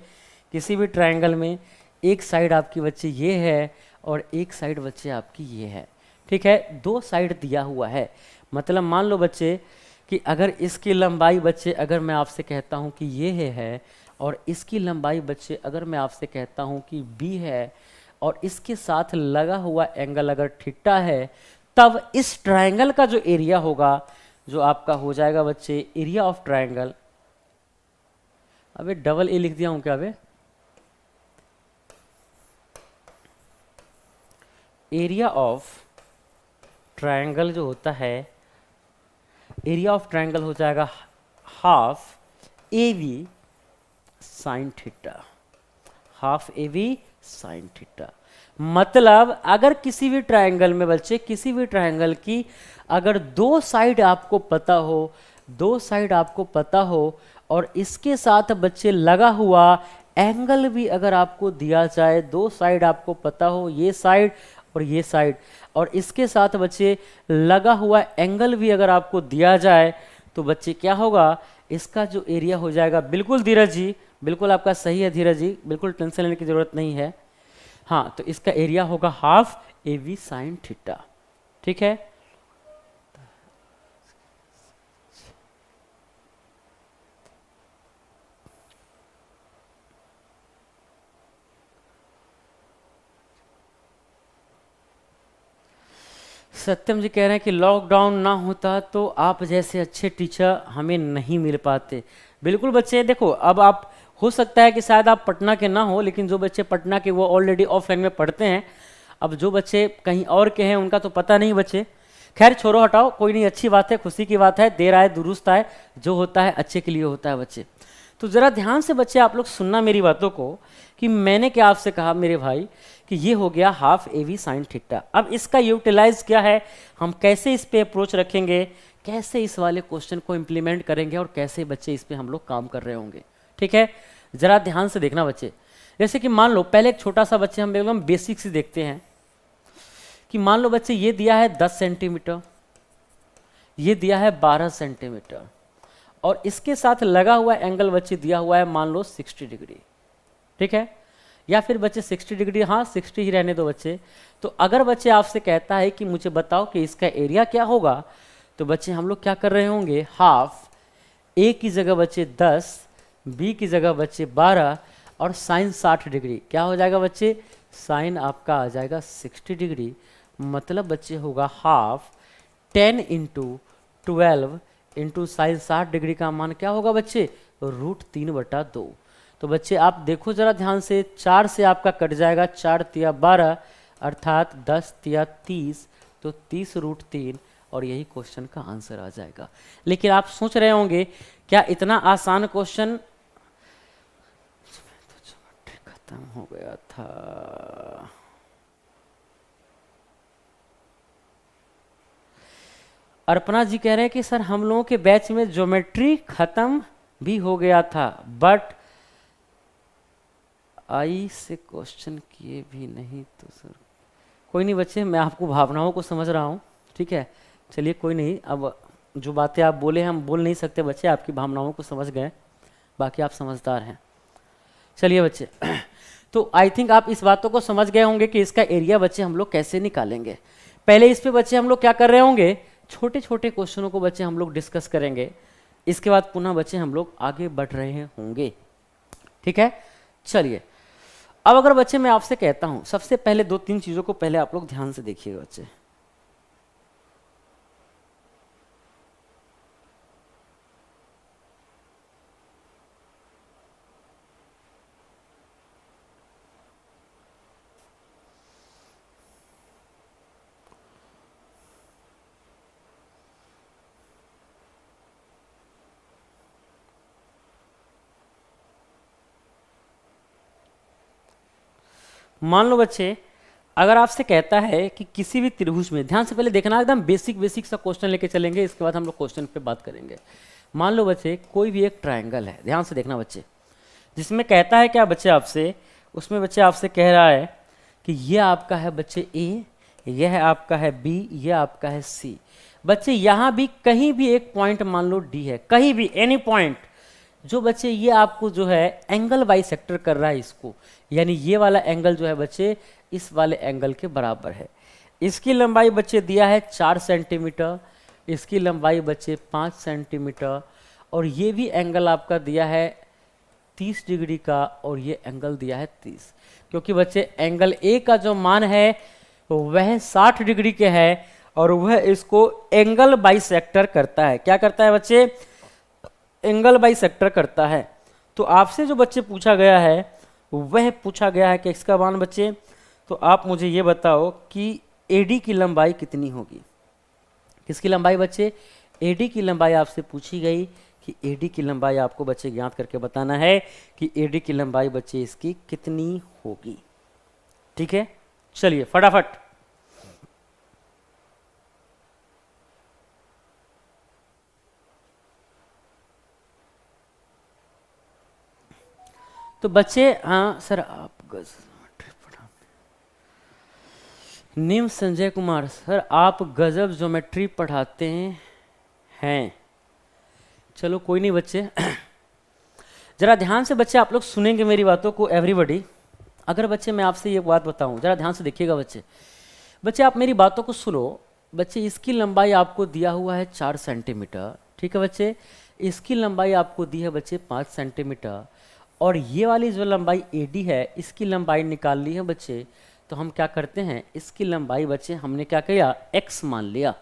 किसी भी ट्रायंगल में एक साइड आपकी बच्चे ये है और एक साइड बच्चे आपकी ये है। ठीक है, दो साइड दिया हुआ है, मतलब मान लो बच्चे कि अगर इसकी लंबाई बच्चे अगर मैं आपसे कहता हूं कि ये है और इसकी लंबाई बच्चे अगर मैं आपसे कहता हूं कि बी है, और इसके साथ लगा हुआ एंगल अगर थीटा है, तब इस ट्रायंगल का जो एरिया होगा, जो आपका हो जाएगा बच्चे एरिया ऑफ ट्रायंगल। अबे डबल ए लिख दिया हूं क्या? अबे एरिया ऑफ ट्रायंगल जो होता है, एरिया ऑफ ट्रायंगल हो जाएगा half A V sign theta, half A V sine theta. मतलब अगर किसी भी ट्रायंगल में बच्चे, किसी भी ट्रायंगल की अगर दो साइड आपको पता हो, दो साइड आपको पता हो, और इसके साथ बच्चे लगा हुआ एंगल भी अगर आपको दिया जाए, दो साइड आपको पता हो, ये साइड और ये साइड, और इसके साथ बच्चे लगा हुआ एंगल भी अगर आपको दिया जाए, तो बच्चे क्या होगा, इसका जो एरिया हो जाएगा, बिल्कुल धीरज जी, बिल्कुल आपका सही है धीरज जी, बिल्कुल टेंशन लेने की जरूरत नहीं है। हाँ, तो इसका एरिया होगा half A V sine theta. ठीक है, सत्यम जी कह रहे हैं कि लॉकडाउन ना होता तो आप जैसे अच्छे टीचर हमें नहीं मिल पाते। बिल्कुल बच्चे, देखो अब आप, हो सकता है कि शायद आप पटना के ना हो, लेकिन जो बच्चे पटना के वो ऑलरेडी ऑफलाइन में पढ़ते हैं। अब जो बच्चे कहीं और के हैं उनका तो पता नहीं बच्चे, खैर छोड़ो हटाओ, कोई नहीं, अच्छी बात है, खुशी की बात है, देर आए दुरुस्त आए, जो होता है अच्छे के लिए होता है बच्चे। तो ज़रा ध्यान से बच्चे आप लोग सुनना मेरी बातों को, कि मैंने क्या आपसे कहा मेरे भाई कि ये हो गया half A V sine theta. अब इसका यूटिलाइज क्या है, हम कैसे इस पे अप्रोच रखेंगे, कैसे इस वाले क्वेश्चन को इम्प्लीमेंट करेंगे, और कैसे बच्चे इस पे हम लोग काम कर रहे होंगे। ठीक है, ज़रा ध्यान से देखना बच्चे। जैसे कि मान लो पहले एक छोटा सा बच्चे हम एकदम बेसिक से देखते हैं कि मान लो बच्चे ये दिया है 10 सेंटीमीटर, ये दिया है 12 सेंटीमीटर, और इसके साथ लगा हुआ एंगल बच्चे दिया हुआ है मान लो 60 डिग्री। ठीक है, या फिर बच्चे 60 डिग्री, हाँ 60 ही रहने दो बच्चे। तो अगर बच्चे आपसे कहता है कि मुझे बताओ कि इसका एरिया क्या होगा, तो बच्चे हम लोग क्या कर रहे होंगे, हाफ ए की जगह बच्चे 10, बी की जगह बच्चे 12, और साइन 60 डिग्री, क्या हो जाएगा बच्चे, साइन आपका आ जाएगा 60 डिग्री। मतलब बच्चे होगा half 10 into 12 into sine 60 degree का मान क्या होगा बच्चे, √3/2। तो बच्चे आप देखो जरा ध्यान से, 4 से आपका कट जाएगा, 4 तिया 12 अर्थात 10 तिया 30, तो 30√3, और यही क्वेश्चन का आंसर आ जाएगा। लेकिन आप सोच रहे होंगे क्या इतना आसान क्वेश्चन, खत्म हो गया था। अर्पणा जी कह रहे हैं कि सर हम लोगों के बैच में ज्योमेट्री खत्म भी हो गया था, बट आई से क्वेश्चन किए भी नहीं, तो सर कोई नहीं बच्चे, मैं आपको भावनाओं को समझ रहा हूँ, ठीक है, चलिए कोई नहीं। अब जो बातें आप बोले हम बोल नहीं सकते बच्चे, आपकी भावनाओं को समझ गए, बाकी आप समझदार हैं। चलिए बच्चे तो आई थिंक आप इस बातों को समझ गए होंगे कि इसका एरिया बच्चे हम लोग कैसे निकालेंगे। पहले इस पे बच्चे हम लोग क्या कर रहे होंगे, छोटे छोटे क्वेश्चनों को बच्चे हम लोग डिस्कस करेंगे, इसके बाद पुनः बच्चे हम लोग आगे बढ़ रहे होंगे। ठीक है, चलिए अब अगर बच्चे मैं आपसे कहता हूं, सबसे पहले 2-3 चीजों को पहले आप लोग ध्यान से देखिएगा बच्चे। मान लो बच्चे, अगर आपसे कहता है कि किसी भी त्रिभुज में, ध्यान से पहले देखना, एकदम बेसिक बेसिक सा क्वेश्चन लेके चलेंगे, इसके बाद हम लोग क्वेश्चन पे बात करेंगे। मान लो बच्चे कोई भी एक ट्रायंगल है, ध्यान से देखना बच्चे, जिसमें कहता है क्या बच्चे आपसे, उसमें बच्चे आपसे कह रहा है कि ये आपका है बच्चे ए, यह आपका है बी, यह आपका है सी। बच्चे यहाँ भी कहीं भी एक पॉइंट मान लो डी है, कहीं भी एनी पॉइंट, जो बच्चे ये आपको जो है एंगल बाइसेक्टर कर रहा है इसको, यानी ये वाला एंगल जो है बच्चे इस वाले एंगल के बराबर है। इसकी लंबाई बच्चे दिया है 4 सेंटीमीटर, इसकी लंबाई बच्चे 5 सेंटीमीटर, और ये भी एंगल आपका दिया है 30 डिग्री का, और ये एंगल दिया है 30। क्योंकि बच्चे एंगल ए का जो मान है वह 60 डिग्री के है, और वह इसको एंगल बाइसेक्टर करता है। क्या करता है बच्चे, एंगल बाइसेक्टर करता है। तो आपसे जो बच्चे पूछा गया है वह पूछा गया है कि इसका मान बच्चे, तो आप मुझे ये बताओ कि एडी की लंबाई कितनी होगी। किसकी लंबाई बच्चे, एडी की लंबाई आपसे पूछी गई कि एडी की लंबाई आपको बच्चे ज्ञात करके बताना है कि एडी की लंबाई बच्चे इसकी कितनी होगी। ठीक है, चलिए फटाफट। तो बच्चे, हाँ सर आप नीम संजय कुमार सर, आप गजब ज्योमेट्री पढ़ाते हैं। चलो कोई नहीं बच्चे, जरा ध्यान से बच्चे आप लोग सुनेंगे मेरी बातों को, एवरीबॉडी। अगर बच्चे मैं आपसे ये बात बताऊं, जरा ध्यान से देखिएगा बच्चे। बच्चे आप मेरी बातों को सुनो। बच्चे इसकी लंबाई आपको दिया हुआ है 4 सेंटीमीटर, ठीक है बच्चे। इसकी लंबाई आपको दी है बच्चे 5 सेंटीमीटर, और ये वाली जो लंबाई एडी है इसकी लंबाई निकाल ली है बच्चे। तो हम क्या करते हैं, इसकी लंबाई बच्चे हमने क्या किया, x मान लिया।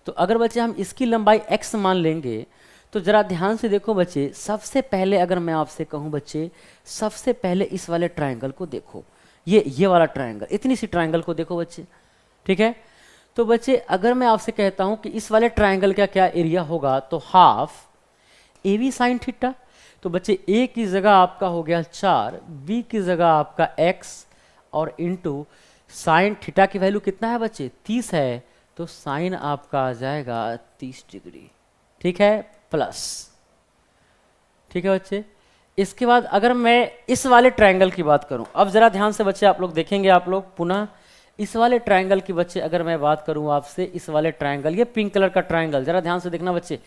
तो अगर बच्चे हम इसकी लंबाई x मान लेंगे, तो जरा ध्यान से देखो बच्चे, सबसे पहले अगर मैं आपसे कहूं बच्चे, सबसे पहले इस वाले ट्रायंगल को देखो, ये वाला ट्रायंगल, इतनी सी ट्रायंगल को देखो बच्चे। ठीक है, तो बच्चे अगर मैं आपसे कहता हूं कि इस वाले ट्रायंगल का क्या एरिया होगा, तो half A B sine theta. तो बच्चे ए की जगह आपका हो गया 4, बी की जगह आपका x, और इंटू साइन थीटा की वैल्यू कितना है बच्चे, 30 है, तो साइन आपका आ जाएगा 30 डिग्री। ठीक है, प्लस। ठीक है बच्चे, इसके बाद अगर मैं इस वाले ट्रायंगल की बात करूं, अब जरा ध्यान से बच्चे आप लोग देखेंगे, आप लोग पुनः इस वाले ट्रायंगल की बच्चे अगर मैं बात करूं आपसे, इस वाले ट्रायंगल, ये पिंक कलर का ट्रायंगल, जरा ध्यान से देखना बच्चे,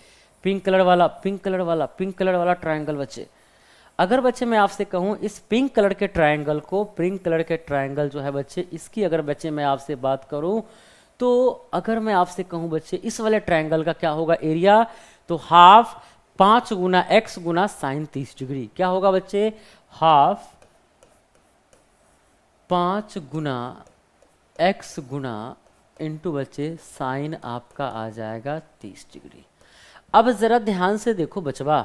पिंक कलर वाला, पिंक कलर वाला, पिंक कलर वाला ट्रायंगल बच्चे। अगर बच्चे मैं आपसे कहूं इस पिंक कलर के ट्रायंगल को, पिंक कलर के ट्रायंगल जो है बच्चे, इसकी अगर बच्चे मैं आपसे बात करूं, तो अगर मैं आपसे कहूं बच्चे इस वाले ट्रायंगल का क्या होगा एरिया, तो हाफ 5 गुना x गुना साइन 30 डिग्री। क्या होगा बच्चे, हाफ 5 गुना x गुना इंटू बच्चे साइन आपका आ जाएगा 30 डिग्री। अब जरा ध्यान से देखो बचवा,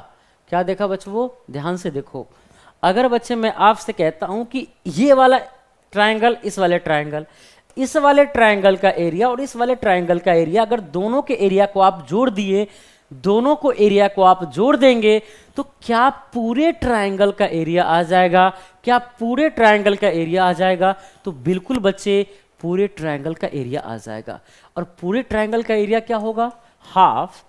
क्या देखा बचवो, ध्यान से देखो। अगर बच्चे मैं आपसे कहता हूं कि ये वाला ट्रायंगल, इस वाले ट्रायंगल, इस वाले ट्रायंगल का एरिया और इस वाले ट्रायंगल का एरिया, अगर दोनों के एरिया को आप जोड़ दिए, दोनों को एरिया को आप जोड़ देंगे, तो क्या पूरे ट्रायंगल का एरिया आ जाएगा, क्या पूरे ट्रायंगल का एरिया आ जाएगा। तो बिल्कुल बच्चे पूरे ट्रायंगल का एरिया आ जाएगा। और पूरे ट्रायंगल का एरिया क्या होगा, हाफ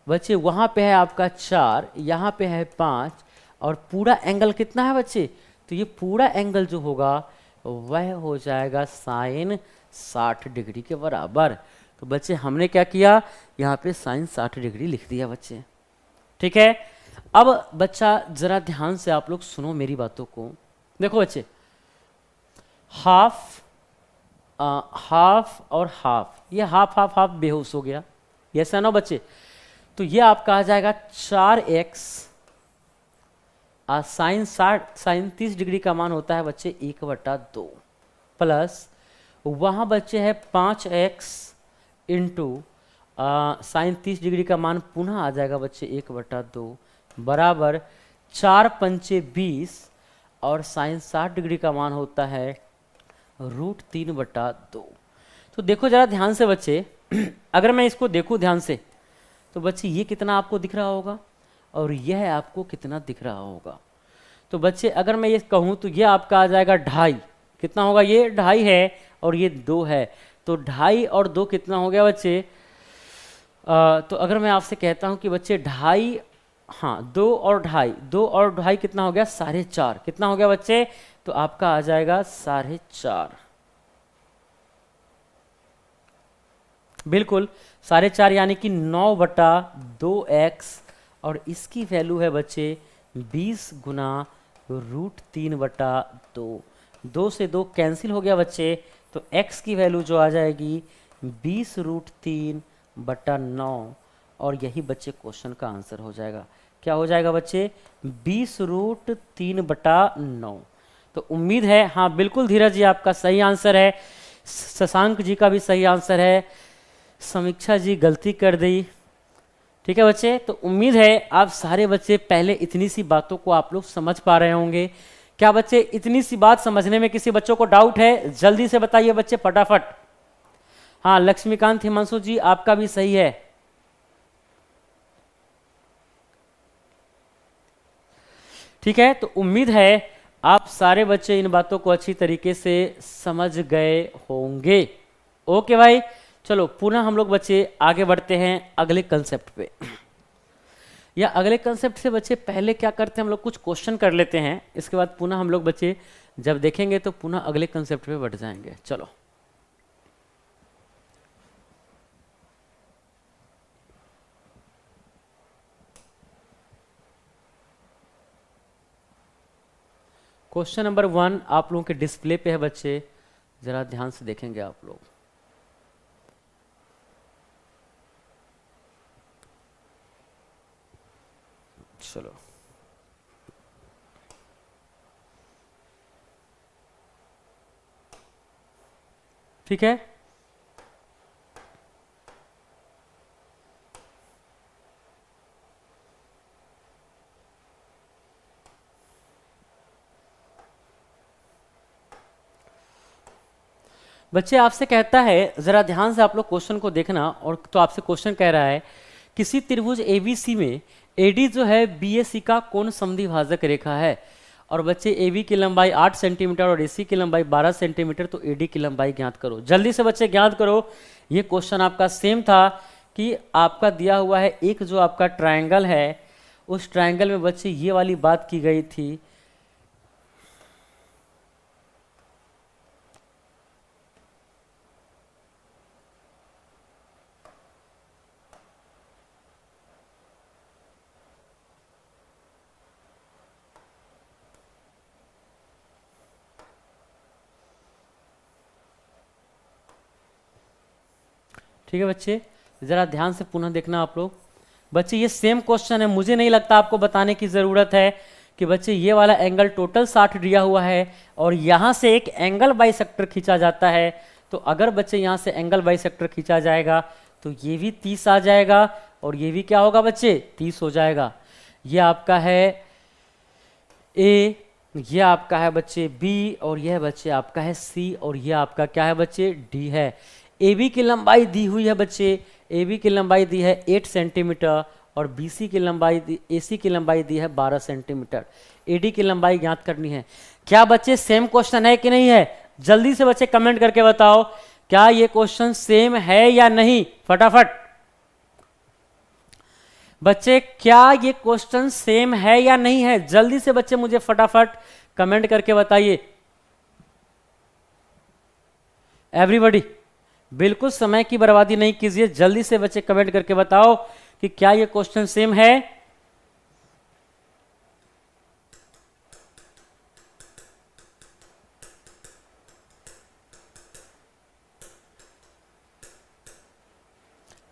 बच्चे, वहां पे है आपका 4, यहां पे है 5, और पूरा एंगल कितना है बच्चे, तो ये पूरा एंगल जो होगा वह हो जाएगा साइन 60 डिग्री के बराबर। तो बच्चे हमने क्या किया, यहाँ पे साइन 60 डिग्री लिख दिया बच्चे। ठीक है, अब बच्चा जरा ध्यान से आप लोग सुनो मेरी बातों को। देखो बच्चे, हाफ हाफ और हाफ, ये हाफ हाफ हाफ बेहोश हो गया, यस है ना बच्चे। तो ये आपका आ जाएगा 4x, साइन 30 डिग्री का मान होता है बच्चे 1/2, प्लस वहाँ बच्चे है 5x इंटू साइन 30 डिग्री का मान पुनः आ जाएगा बच्चे 1/2 बराबर 4 पंचे 20 और साइन 60 डिग्री का मान होता है √3/2। तो देखो जरा ध्यान से बच्चे, अगर मैं इसको देखूं ध्यान से तो बच्चे ये कितना आपको दिख रहा होगा और यह आपको कितना दिख रहा होगा। तो बच्चे अगर मैं ये कहूँ तो ये आपका आ जाएगा 2.5, कितना होगा, ये 2.5 है और ये 2 है, तो 2.5 और 2 कितना हो गया बच्चे। तो अगर मैं आपसे कहता हूँ कि बच्चे 2.5, हाँ 2 और 2.5, 2 और 2.5 कितना हो गया 4.5, कितना हो गया बच्चे, तो आपका आ जाएगा 4.5, बिल्कुल 4.5 यानी कि 9/2x और इसकी वैल्यू है बच्चे 20 गुना √3/2। 2 से 2 कैंसिल हो गया बच्चे, तो x की वैल्यू जो आ जाएगी 20 √3/9 और यही बच्चे क्वेश्चन का आंसर हो जाएगा। क्या हो जाएगा बच्चे, 20 √3/9। तो उम्मीद है, हाँ बिल्कुल धीरज जी आपका सही आंसर है, शशांक जी का भी सही आंसर है, समीक्षा जी गलती कर दी। ठीक है बच्चे, तो उम्मीद है आप सारे बच्चे पहले इतनी सी बातों को आप लोग समझ पा रहे होंगे। क्या बच्चे इतनी सी बात समझने में किसी बच्चों को डाउट है, जल्दी से बताइए बच्चे फटाफट। हाँ लक्ष्मीकांत हिमांशु जी आपका भी सही है। ठीक है, तो उम्मीद है आप सारे बच्चे इन बातों को अच्छी तरीके से समझ गए होंगे। ओके भाई, चलो पुनः हम लोग बच्चे आगे बढ़ते हैं अगले कंसेप्ट पे। या अगले कंसेप्ट से बच्चे पहले क्या करते हैं, हम लोग कुछ क्वेश्चन कर लेते हैं, इसके बाद पुनः हम लोग बच्चे जब देखेंगे तो पुनः अगले कंसेप्ट पे बढ़ जाएंगे। चलो क्वेश्चन नंबर 1 आप लोगों के डिस्प्ले पे है बच्चे, जरा ध्यान से देखेंगे आप लोग। चलो ठीक है, बच्चे आपसे कहता है जरा ध्यान से आप लोग क्वेश्चन को देखना। और तो आपसे क्वेश्चन कह रहा है किसी त्रिभुज एबीसी में एडी जो है बीएसी का कोण समद्विभाजक रेखा है और बच्चे एबी की लंबाई 8 सेंटीमीटर और एसी की लंबाई 12 सेंटीमीटर, तो एडी की लंबाई ज्ञात करो। जल्दी से बच्चे ज्ञात करो। ये क्वेश्चन आपका सेम था कि आपका दिया हुआ है एक जो आपका ट्रायंगल है, उस ट्रायंगल में बच्चे ये वाली बात की गई थी। ठीक है बच्चे, ज़रा ध्यान से पुनः देखना आप लोग। बच्चे ये सेम क्वेश्चन है, मुझे नहीं लगता आपको बताने की ज़रूरत है कि बच्चे ये वाला एंगल टोटल 60 दिया हुआ है और यहाँ से एक एंगल बाइसेक्टर खींचा जाता है। तो अगर बच्चे यहाँ से एंगल बाइसेक्टर खींचा जाएगा तो ये भी 30 आ जाएगा और ये भी क्या होगा बच्चे 30 हो जाएगा। ये आपका है ए, ये आपका है बच्चे बी और यह बच्चे आपका है सी और ये आपका क्या है बच्चे डी है। AB की लंबाई दी हुई है बच्चे, AB की लंबाई दी है 8 सेंटीमीटर और BC की लंबाई AC की लंबाई दी है 12 सेंटीमीटर। AD की लंबाई ज्ञात करनी है। क्या बच्चे सेम क्वेश्चन है कि नहीं है? जल्दी से बच्चे कमेंट करके बताओ, क्या ये क्वेश्चन सेम है या नहीं? फटाफट बच्चे, क्या ये क्वेश्चन सेम है या नहीं है? जल्दी से बच्चे मुझे फटाफट कमेंट करके बताइए। एवरीबॉडी बिल्कुल समय की बर्बादी नहीं कीजिए, जल्दी से बच्चे कमेंट करके बताओ कि क्या ये क्वेश्चन सेम है।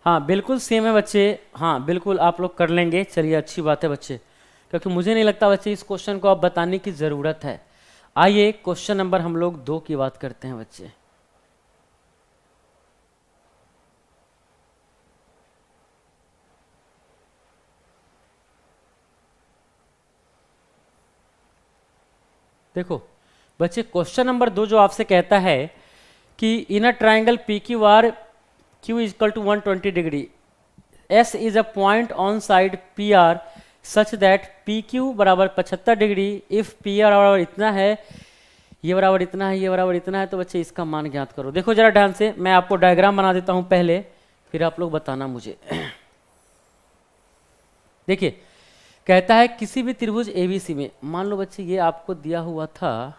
हाँ बिल्कुल सेम है बच्चे, हाँ बिल्कुल आप लोग कर लेंगे। चलिए अच्छी बात है बच्चे, क्योंकि मुझे नहीं लगता बच्चे इस क्वेश्चन को आप बताने की ज़रूरत है। आइए क्वेश्चन नंबर हम लोग 2 की बात करते हैं बच्चे। देखो बच्चे क्वेश्चन नंबर 2 जो आपसे कहता है कि in a triangle P Q R Q is equal to 120 degree, S is a point on side P R such that P Q बराबर 75 डिग्री, इफ पी आर बराबर इतना है, ये बराबर इतना है, ये बराबर इतना है, तो बच्चे इसका मान ज्ञात करो। देखो जरा ध्यान से, मैं आपको डायग्राम बना देता हूं पहले, फिर आप लोग बताना मुझे। देखिए कहता है किसी भी त्रिभुज एबीसी में, मान लो बच्चे ये आपको दिया हुआ था,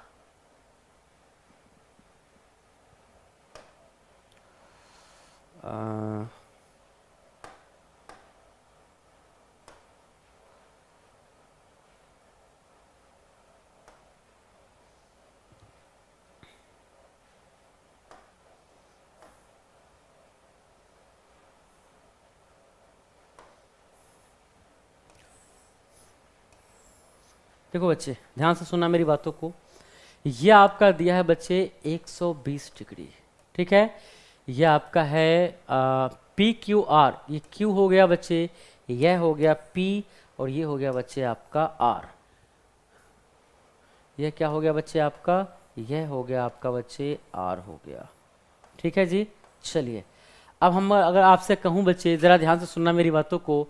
देखो बच्चे ध्यान से सुनना मेरी बातों को, ये आपका दिया है बच्चे 120 डिग्री, ठीक है। ये आपका है पी क्यू आर, ये क्यू हो गया बच्चे, यह हो गया पी, और ये हो गया बच्चे आपका आर। यह क्या हो गया बच्चे आपका, यह हो गया आपका बच्चे आर हो गया, ठीक है जी। चलिए अब हम अगर आपसे कहूँ बच्चे, ज़रा ध्यान से सुनना मेरी बातों को,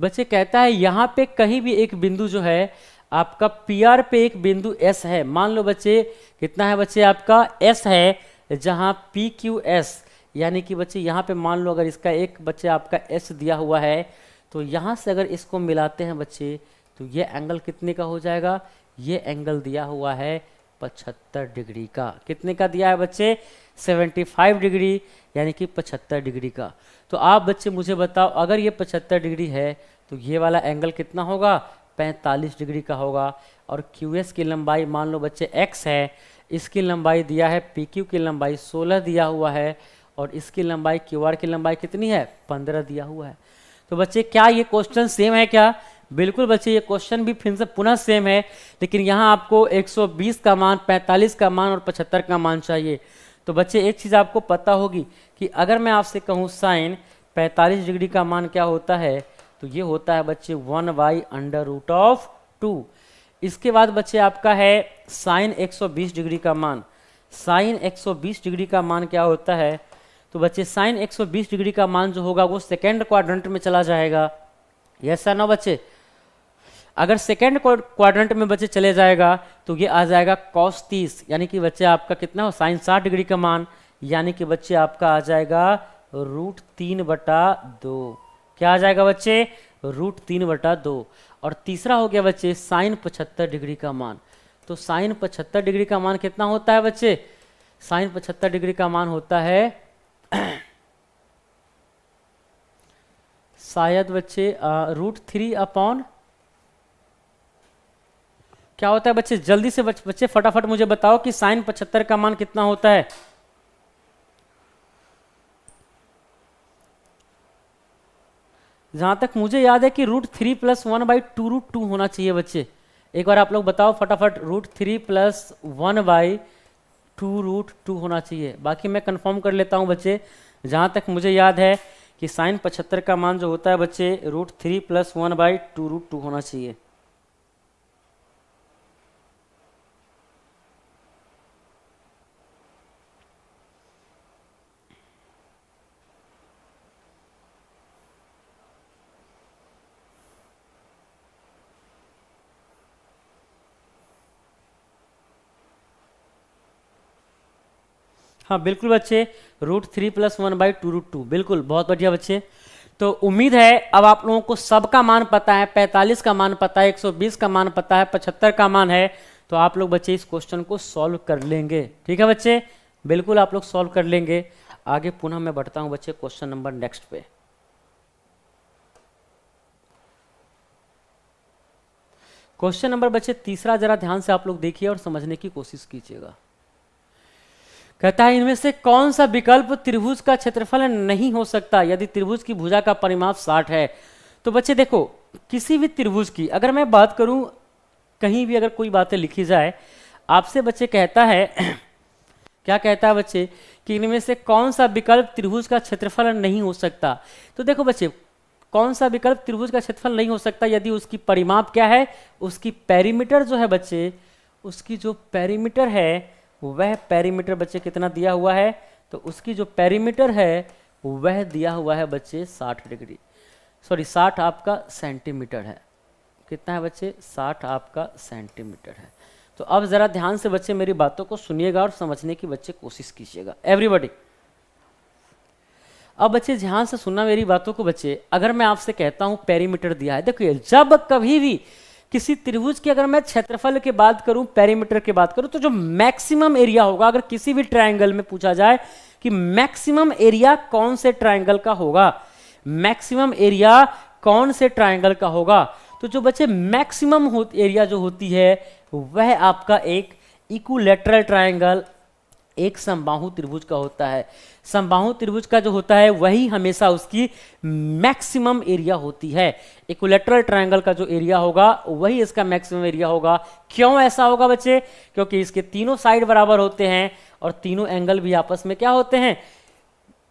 बच्चे कहता है यहाँ पे कहीं भी एक बिंदु जो है आपका पी आर पे एक बिंदु एस है, मान लो बच्चे कितना है बच्चे आपका एस है, जहाँ पी क्यू एस, यानी कि बच्चे यहाँ पे मान लो अगर इसका एक बच्चे आपका एस दिया हुआ है, तो यहाँ से अगर इसको मिलाते हैं बच्चे तो ये एंगल कितने का हो जाएगा, ये एंगल दिया हुआ है 75 डिग्री का। कितने का दिया है बच्चे, 75 डिग्री, यानी कि 75 डिग्री का। तो आप बच्चे मुझे बताओ अगर ये 75 डिग्री है तो ये वाला एंगल कितना होगा, 45 डिग्री का होगा। और क्यू एस की लंबाई मान लो बच्चे x है, इसकी लंबाई दिया है पी क्यू की लंबाई 16 दिया हुआ है, और इसकी लंबाई क्यू आर की लंबाई कितनी है, 15 दिया हुआ है। तो बच्चे क्या ये क्वेश्चन सेम है क्या, बिल्कुल बच्चे ये क्वेश्चन भी फिर से पुनः सेम है, लेकिन यहाँ आपको 120 का मान, 45 का मान और 75 का मान चाहिए। तो बच्चे एक चीज़ आपको पता होगी कि अगर मैं आपसे कहूँ साइन 45 डिग्री का मान क्या होता है, तो ये होता है बच्चे 1/√2। इसके बाद बच्चे आपका है साइन 120 डिग्री का मान, साइन 120 डिग्री का मान क्या होता है, तो बच्चे साइन 120 डिग्री का मान जो होगा वो सेकेंड क्वाड्रेंट में चला जाएगा। यस सर, नो बच्चे, अगर सेकेंड क्वाड्रेंट में बच्चे चले जाएगा तो ये आ जाएगा cos 30, यानी कि बच्चे आपका कितना हो, साइन 60 डिग्री का मान, यानी कि बच्चे आपका आ जाएगा √3/2। क्या आ जाएगा बच्चे, √3/2। और तीसरा हो गया बच्चे साइन 75 डिग्री का मान, तो साइन 75 डिग्री का मान कितना होता है बच्चे, साइन 75 डिग्री का मान होता है शायद बच्चे √3/, क्या होता है बच्चे, जल्दी से बच्चे फटाफट मुझे बताओ कि साइन 75 का मान कितना होता है। जहां तक मुझे याद है कि √3 + 1/2√2 होना चाहिए बच्चे। एक बार आप लोग बताओ फटाफट, √3 + 1/2√2 होना चाहिए। बाकी मैं कंफर्म कर लेता हूं बच्चे, जहां तक मुझे याद है कि साइन 75 का मान जो होता है बच्चे √3 + 1/2√2 होना चाहिए। हाँ बिल्कुल बच्चे, √3 + 1/2√2, बिल्कुल, बहुत बढ़िया बच्चे। तो उम्मीद है अब आप लोगों को सबका मान पता है, 45 का मान पता है, 120 का मान पता है, 75 का मान है, तो आप लोग बच्चे इस क्वेश्चन को सॉल्व कर लेंगे। ठीक है बच्चे, बिल्कुल आप लोग सॉल्व कर लेंगे। आगे पुनः मैं बढ़ता हूं बच्चे क्वेश्चन नंबर नेक्स्ट पे। क्वेश्चन नंबर बच्चे तीसरा जरा ध्यान से आप लोग देखिए और समझने की कोशिश कीजिएगा। कहता है इनमें से कौन सा विकल्प त्रिभुज का क्षेत्रफल नहीं हो सकता यदि त्रिभुज की भुजा का परिमाप 60 है। तो बच्चे देखो, किसी भी त्रिभुज की अगर मैं बात करूं, कहीं भी अगर कोई बातें लिखी जाए, आपसे बच्चे कहता है क्या कहता है बच्चे कि इनमें से कौन सा विकल्प त्रिभुज का क्षेत्रफल नहीं हो सकता। तो देखो बच्चे, कौन सा विकल्प त्रिभुज का क्षेत्रफल नहीं हो सकता यदि उसकी परिमाप क्या है, उसकी पेरीमीटर जो है बच्चे, उसकी जो पेरीमीटर है वह पेरीमीटर बच्चे कितना दिया हुआ है, तो उसकी जो पेरीमीटर है वह दिया हुआ है बच्चे 60 डिग्री, सॉरी 60 आपका सेंटीमीटर है। कितना है बच्चे, 60 आपका सेंटीमीटर है। तो अब जरा ध्यान से बच्चे मेरी बातों को सुनिएगा और समझने की बच्चे कोशिश कीजिएगा, एवरीबॉडी। अब बच्चे ध्यान से सुनना मेरी बातों को बच्चे। अगर मैं आपसे कहता हूं पेरीमीटर दिया है, देखिए जब कभी भी किसी त्रिभुज की अगर मैं क्षेत्रफल की बात करूं, पेरीमीटर की बात करूं, तो जो मैक्सिमम एरिया होगा, अगर किसी भी ट्रायंगल में पूछा जाए कि मैक्सिमम एरिया कौन से ट्रायंगल का होगा, मैक्सिमम एरिया कौन से ट्रायंगल का होगा, तो जो बच्चे मैक्सिमम एरिया जो होती है वह आपका एक इक्विलैटरल ट्रायंगल, एक समबाहु त्रिभुज का होता है। समबाहु त्रिभुज का जो होता है वही हमेशा उसकी मैक्सिमम एरिया होती है। इक्विलैटरल ट्रायंगल का जो एरिया होगा वही इसका मैक्सिमम एरिया होगा। क्यों ऐसा होगा बच्चे, क्योंकि इसके तीनों साइड बराबर होते हैं और तीनों एंगल भी आपस में क्या होते हैं,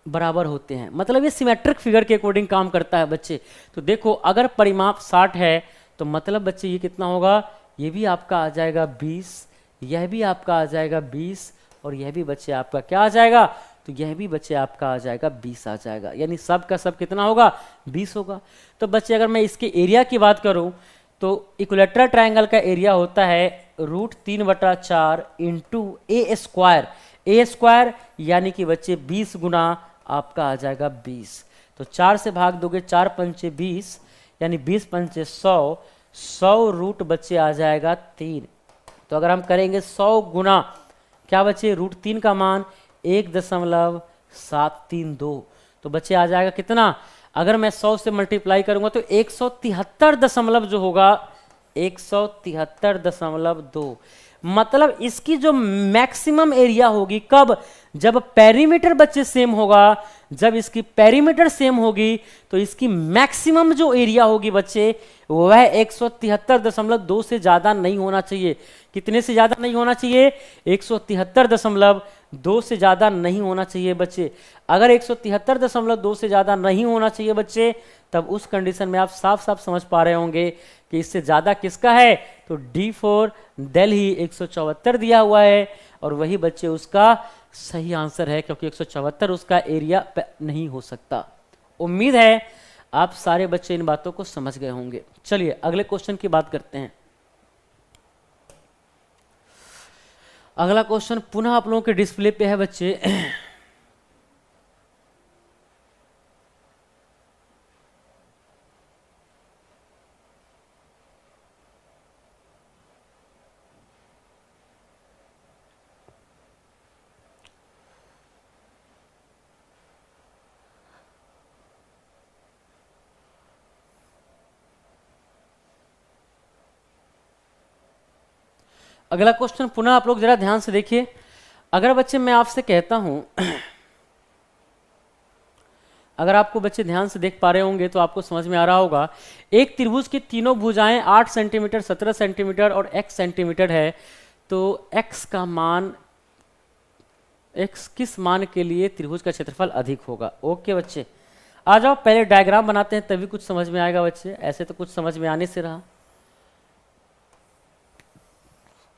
बराबर होते हैं। मतलब ये सिमेट्रिक फिगर के अकॉर्डिंग काम करता है बच्चे। तो देखो अगर परिमाप 60 है तो मतलब बच्चे ये कितना होगा, ये भी आपका आ जाएगा 20, यह भी आपका आ जाएगा 20 और यह भी बच्चे आपका क्या आ जाएगा, तो यह भी बच्चे आपका आ जाएगा 20 आ जाएगा, यानी सब का सब कितना होगा, 20 होगा। तो बच्चे अगर मैं इसके एरिया की बात करूं तो इक्विलैटरल ट्रायंगल का एरिया होता है √3/4 इंटू ए स्क्वायर, यानी कि बच्चे 20 गुना आपका आ जाएगा 20। तो 4 से भाग दोगे, 4 पंचे 20, यानी 20 पंचे 100, 100 रूट बच्चे आ जाएगा 3। तो अगर हम करेंगे 100 गुना क्या बच्चे, √3 का मान 1.732, तो बच्चे आ जाएगा कितना, अगर मैं 100 से मल्टीप्लाई करूंगा तो 173 दशमलव जो होगा 173.2। मतलब इसकी जो मैक्सिमम एरिया होगी कब, जब पेरीमीटर बच्चे सेम होगा, जब इसकी पेरीमीटर सेम होगी तो इसकी मैक्सिमम जो एरिया होगी बच्चे वह 173.2 से ज्यादा नहीं होना चाहिए। कितने से ज्यादा नहीं होना चाहिए, 173.2 से ज्यादा नहीं होना चाहिए बच्चे। अगर 173.2 से ज्यादा नहीं होना चाहिए बच्चे, तब उस कंडीशन में आप साफ साफ समझ पा रहे होंगे कि इससे ज्यादा किसका है, तो D4 दिल्ली 174 दिया हुआ है और वही बच्चे उसका सही आंसर है, क्योंकि 174 उसका एरिया नहीं हो सकता। उम्मीद है आप सारे बच्चे इन बातों को समझ गए होंगे। चलिए अगले क्वेश्चन की बात करते हैं। अगला क्वेश्चन पुनः आप लोगों के डिस्प्ले पे है बच्चे। अगला क्वेश्चन पुनः आप लोग जरा ध्यान से देखिए। अगर बच्चे मैं आपसे कहता हूं, अगर आपको बच्चे ध्यान से देख पा रहे होंगे तो आपको समझ में आ रहा होगा, एक त्रिभुज की तीनों भुजाएं 8 सेंटीमीटर, 17 सेंटीमीटर और x सेंटीमीटर है, तो x का मान, x किस मान के लिए त्रिभुज का क्षेत्रफल अधिक होगा। ओके बच्चे, आ जाओ पहले डायग्राम बनाते हैं तभी कुछ समझ में आएगा बच्चे, ऐसे तो कुछ समझ में आने से रहा।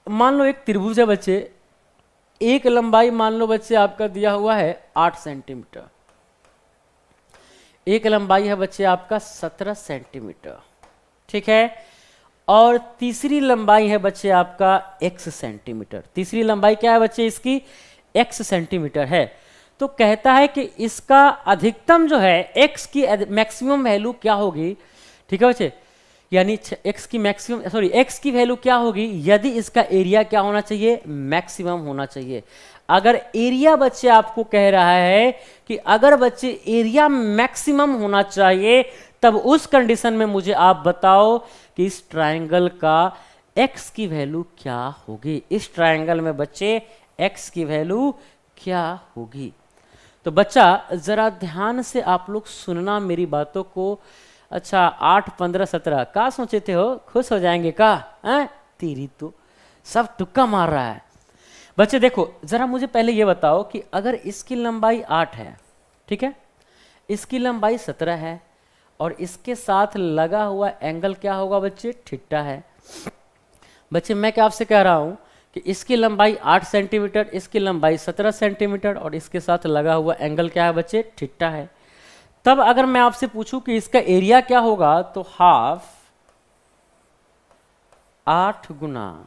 मान लो एक त्रिभुज है बच्चे, एक लंबाई मान लो बच्चे आपका दिया हुआ है 8 सेंटीमीटर, एक लंबाई है बच्चे आपका 17 सेंटीमीटर, ठीक है, और तीसरी लंबाई है बच्चे आपका x सेंटीमीटर। तीसरी लंबाई क्या है बच्चे इसकी, x सेंटीमीटर है। तो कहता है कि इसका अधिकतम जो है x की मैक्सिमम वैल्यू क्या होगी, ठीक है बच्चे, यानी एक्स की मैक्सिमम सॉरी एक्स की वैल्यू क्या होगी यदि इसका एरिया क्या होना चाहिए, मैक्सिमम होना चाहिए। अगर एरिया बच्चे आपको कह रहा है कि अगर बच्चे एरिया मैक्सिमम होना चाहिए, तब उस कंडीशन में मुझे आप बताओ कि इस ट्रायंगल का एक्स की वैल्यू क्या होगी। इस ट्रायंगल में बच्चे एक्स की वैल्यू क्या होगी। तो बच्चा जरा ध्यान से आप लोग सुनना मेरी बातों को। अच्छा 8, 15, 17 का सोचे थे हो, खुश हो जाएंगे का है? तेरी तो सब तुक्का मार रहा है। बच्चे देखो जरा मुझे पहले ये बताओ कि अगर इसकी लंबाई 8 है, ठीक है, इसकी लंबाई 17 है और इसके साथ लगा हुआ एंगल क्या होगा बच्चे, थीटा है। बच्चे मैं क्या आपसे कह रहा हूं कि इसकी लंबाई 8 सेंटीमीटर, इसकी लंबाई 17 सेंटीमीटर और इसके साथ लगा हुआ एंगल क्या है बच्चे, थीटा है। तब अगर मैं आपसे पूछूं कि इसका एरिया क्या होगा, तो हाफ 8 गुना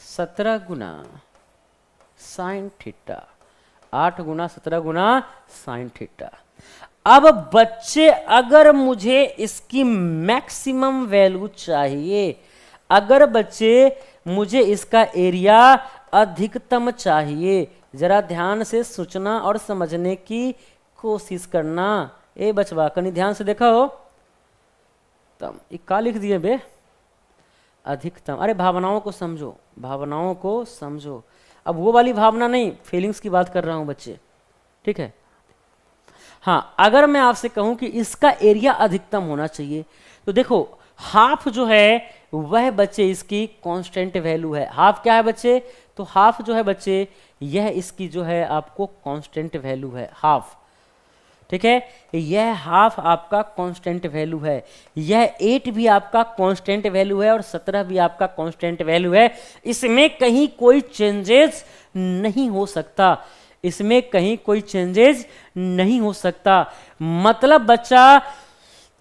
17 गुना साइन थीटा, 8 गुना 17 गुना साइन थीटा। अब बच्चे अगर मुझे इसकी मैक्सिमम वैल्यू चाहिए, अगर बच्चे मुझे इसका एरिया अधिकतम चाहिए, जरा ध्यान से सोचना और समझने की कोशिश करना। ए बचवा कहीं ध्यान से देखा हो, तब का लिख दिए बे, अधिकतम। अरे भावनाओं को समझो, भावनाओं को समझो। अब वो वाली भावना नहीं, फीलिंग्स की बात कर रहा हूं बच्चे, ठीक है। हाँ अगर मैं आपसे कहूं कि इसका एरिया अधिकतम होना चाहिए, तो देखो हाफ जो है वह बच्चे इसकी कांस्टेंट वैल्यू है। हाफ क्या है बच्चे, तो हाफ जो है बच्चे यह इसकी जो है आपको कांस्टेंट वैल्यू है, हाफ, ठीक है। यह हाफ आपका कांस्टेंट वैल्यू है, यह 8 भी आपका कांस्टेंट वैल्यू है और 17 भी आपका कांस्टेंट वैल्यू है। इसमें कहीं कोई चेंजेस नहीं हो सकता, इसमें कहीं कोई चेंजेस नहीं हो सकता। मतलब बच्चा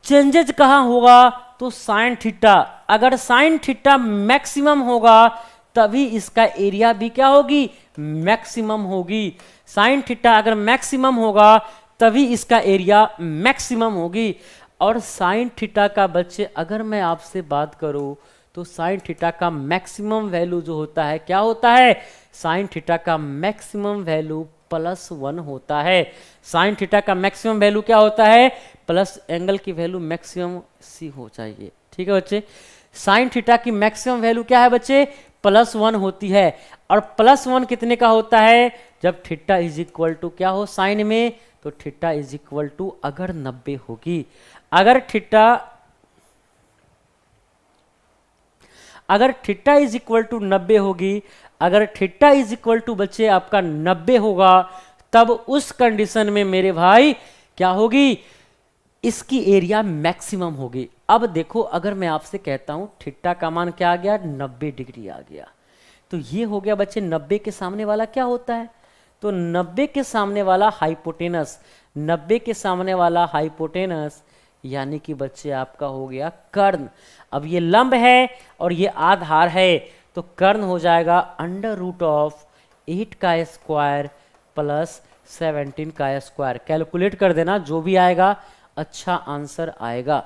चेंजेस कहां होगा, तो साइन थीटा। अगर साइन थीटा मैक्सिमम होगा तभी इसका एरिया भी क्या होगी, मैक्सिमम होगी। साइन थीटा अगर मैक्सिमम होगा तभी इसका एरिया मैक्सिमम होगी। और साइन थीटा का बच्चे अगर मैं आपसे बात करूं तो साइन थीटा का मैक्सिमम वैल्यू जो होता है क्या होता है, साइन थीटा का मैक्सिमम वैल्यू +1 होता है। साइन थीटा का मैक्सिमम वैल्यू क्या होता है, प्लस एंगल की वैल्यू मैक्सिमम सी हो चाहिए, ठीक है बच्चे। साइन थीटा की मैक्सिमम वैल्यू क्या है बच्चे, +1 होती है। और +1 कितने का होता है, जब थीटा इज इक्वल टू क्या हो साइन में, तो थीटा इज इक्वल टू अगर 90 होगी, अगर थीटा इज इक्वल टू 90 होगी, अगर थीटा इज इक्वल टू बच्चे आपका 90 होगा, तब उस कंडीशन में मेरे भाई क्या होगी, इसकी एरिया मैक्सिमम होगी। अब देखो अगर मैं आपसे कहता हूं थीटा का मान क्या आ गया, 90 डिग्री आ गया, तो ये हो गया बच्चे 90 के सामने वाला क्या होता है, तो 90 के सामने वाला हाइपोटेनस, 90 के सामने वाला हाइपोटेनस यानी कि बच्चे आपका हो गया कर्ण। अब ये लंब है और ये आधार है, तो कर्ण हो जाएगा √8 का स्क्वायर प्लस 17 का स्क्वायर। कैलकुलेट कर देना, जो भी आएगा अच्छा आंसर आएगा,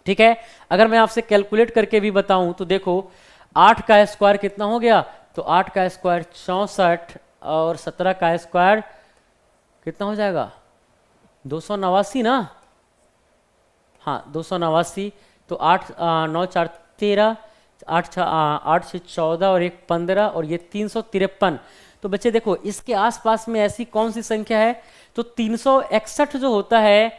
ठीक है। अगर मैं आपसे कैलकुलेट करके भी बताऊं तो देखो 8 का स्क्वायर कितना हो गया, तो 8 का स्क्वायर 64 और 17 का स्क्वायर कितना हो जाएगा, 289 ना, हाँ 289। तो 8 9 4 13, 8 6 14 और 1 15 और ये 353। तो बच्चे देखो इसके आसपास में ऐसी कौन सी संख्या है, तो 361 जो होता है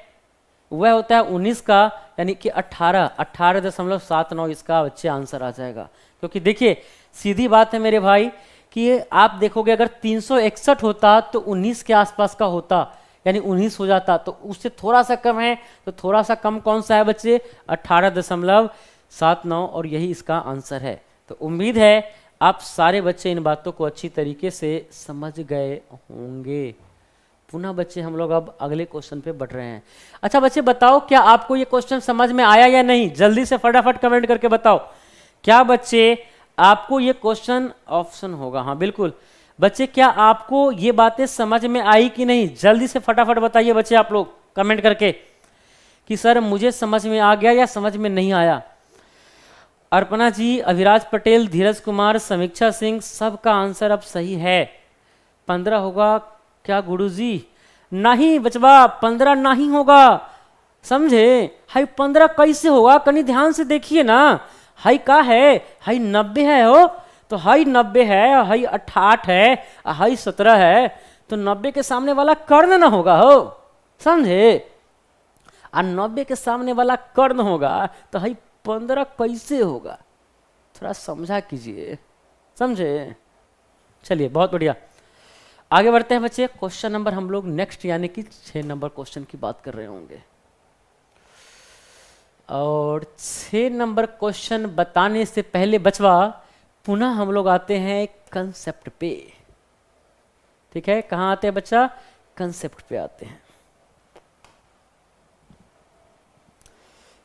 वह होता है 19 का, यानी कि 18.79 इसका बच्चे आंसर आ जाएगा। क्योंकि देखिए सीधी बात है मेरे भाई कि आप देखोगे अगर 361 होता तो 19 के आसपास का होता, यानी 19 हो जाता, तो उससे थोड़ा सा कम है, तो थोड़ा सा कम कौन सा है बच्चे, 18.79 और यही इसका आंसर है। तो उम्मीद है आप सारे बच्चे इन बातों को अच्छी तरीके से समझ गए होंगे। पुनः बच्चे हम लोग अब अगले क्वेश्चन पे बढ़ रहे हैं। अच्छा बच्चे बताओ क्या आपको ये क्वेश्चन समझ में आया या नहीं, जल्दी से फटाफट कमेंट करके बताओ। क्या बच्चे आपको ये क्वेश्चन, ऑप्शन होगा हाँ बिल्कुल, बच्चे क्या आपको ये बातें समझ में आई कि नहीं, जल्दी से फटाफट बताइए बच्चे आप लोग कमेंट करके। कि सर मुझे समझ में आ गया या समझ में नहीं आया। अर्पणा जी, अभिराज पटेल, धीरज कुमार, समीक्षा सिंह, सबका आंसर अब सही है। 15 होगा क्या गुरुजी? नहीं बचवा, 15 नहीं होगा, समझे? हाई 15 कैसे होगा? कहीं ध्यान से देखिए ना। हाई का है? हाई 90 है हो, तो हाई 90 है, हाई 68 है, हाई 17 है, तो 90 के सामने वाला कर्ण ना होगा हो, समझे? और 90 के सामने वाला कर्ण होगा तो हाई 15 कैसे होगा? थोड़ा समझा कीजिए, समझे? चलिए बहुत बढ़िया, आगे बढ़ते हैं बच्चे। क्वेश्चन नंबर हम लोग नेक्स्ट यानी कि 6 नंबर क्वेश्चन की बात कर रहे होंगे। और 6 नंबर क्वेश्चन बताने से पहले बचवा पुनः हम लोग आते हैं कंसेप्ट पे। ठीक है, कहाँ आते हैं बच्चा? कंसेप्ट पे आते हैं।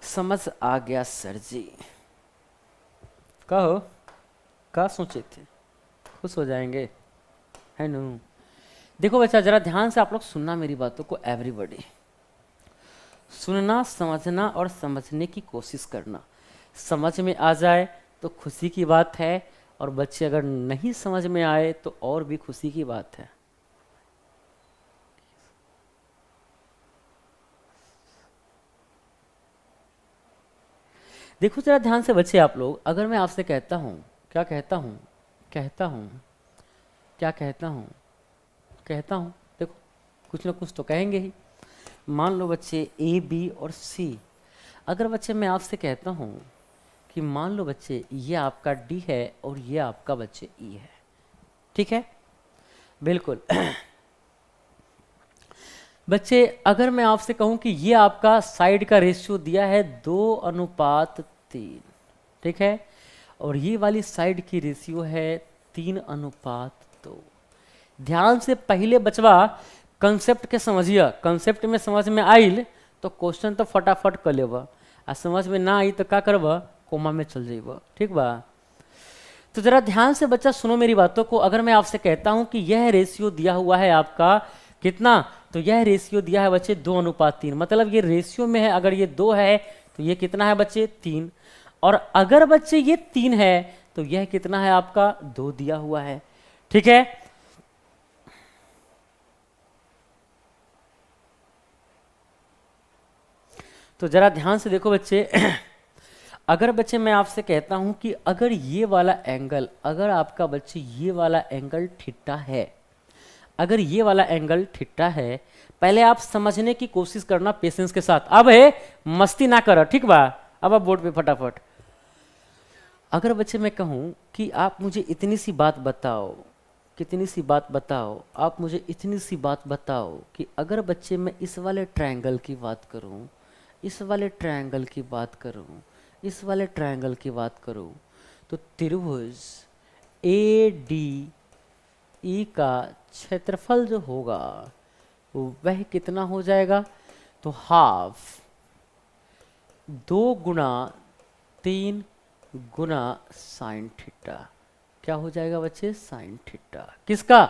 समझ आ गया सर जी? कहो, क्या सोचे थे? खुश हो जाएंगे, है नु? देखो बच्चा, जरा ध्यान से आप लोग सुनना मेरी बातों को, एवरीबॉडी सुनना, समझना और समझने की कोशिश करना। समझ में आ जाए तो खुशी की बात है, और बच्चे अगर नहीं समझ में आए तो और भी खुशी की बात है। देखो जरा ध्यान से बच्चे आप लोग, अगर मैं आपसे कहता हूं, क्या कहता हूं? कहता हूं, क्या कहता हूं? कहता हूं, देखो कुछ ना कुछ तो कहेंगे ही। मान लो बच्चे ए, बी और सी। अगर बच्चे मैं आपसे कहता हूं कि मान लो बच्चे ये आपका डी है और ये आपका बच्चे ई है, ठीक है? बिल्कुल। बच्चे अगर मैं आपसे कहूं कि ये आपका साइड का रेशियो दिया है 2:3, ठीक है? और ये वाली साइड की रेशियो है 3:2। ध्यान से पहले बचवा कंसेप्ट के समझिए। कंसेप्ट में समझ में आइल तो क्वेश्चन तो फटाफट कर लेबा, आ समझ में ना आई तो क्या करबा? कोमा में चल जाइबा, ठीक बा? तो जरा ध्यान से बच्चा सुनो मेरी बातों को। अगर मैं आपसे कहता हूं कि यह रेशियो दिया हुआ है आपका कितना, तो यह रेशियो दिया है बच्चे 2:3, मतलब ये रेशियो में है। अगर ये 2 है तो ये कितना है बच्चे? 3। और अगर बच्चे ये 3 है तो यह कितना है आपका? 2 दिया हुआ है, ठीक है? तो जरा ध्यान से देखो बच्चे। अगर बच्चे मैं आपसे कहता हूं कि अगर ये वाला एंगल, अगर आपका बच्चे ये वाला एंगल थीटा है, अगर ये वाला एंगल थीटा है, पहले आप समझने की कोशिश करना पेशेंस के साथ। अब है मस्ती ना करो, ठीक बा? अब आप बोर्ड पे फटाफट। अगर बच्चे मैं कहूं कि आप मुझे इतनी सी बात बताओ, कितनी सी बात बताओ, आप मुझे इतनी सी बात बताओ कि अगर बच्चे मैं इस वाले ट्रायंगल की बात करूं, इस वाले ट्रायंगल की बात करूं, इस वाले ट्रायंगल की बात करूं, तो त्रिभुज ए डी ई का क्षेत्रफल जो होगा वह कितना हो जाएगा? तो हाफ 2 गुना 3 गुना साइन थीटा। क्या हो जाएगा बच्चे? Sine theta. किसका?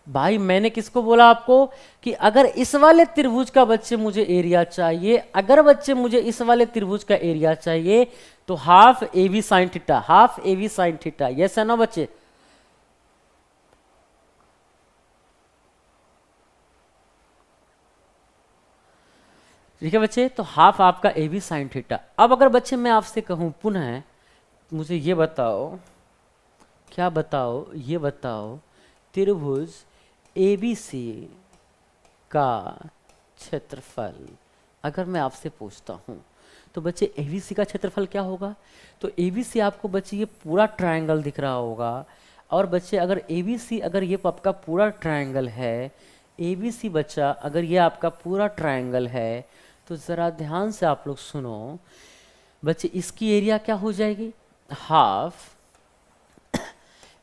भाई मैंने किसको बोला आपको कि अगर इस वाले त्रिभुज का बच्चे मुझे एरिया चाहिए, अगर बच्चे मुझे इस वाले त्रिभुज का एरिया चाहिए तो half A B sine theta, half A B sine theta. Yes है ना बच्चे? ठीक है बच्चे, तो हाफ आपका ए बी साइन थीटा। अब अगर बच्चे मैं आपसे कहूं पुनः, मुझे ये बताओ, क्या बताओ? ये बताओ त्रिभुज एबीसी का क्षेत्रफल अगर मैं आपसे पूछता हूं तो बच्चे एबीसी का क्षेत्रफल क्या होगा? तो एबीसी आपको बच्चे ये पूरा ट्रायंगल दिख रहा होगा, और बच्चे अगर एबीसी, अगर ये आपका पूरा ट्रायंगल है, एबीसी बच्चा अगर ये आपका पूरा ट्रायंगल है, तो ज़रा ध्यान से आप लोग सुनो बच्चे, इसकी एरिया क्या हो जाएगी? हाफ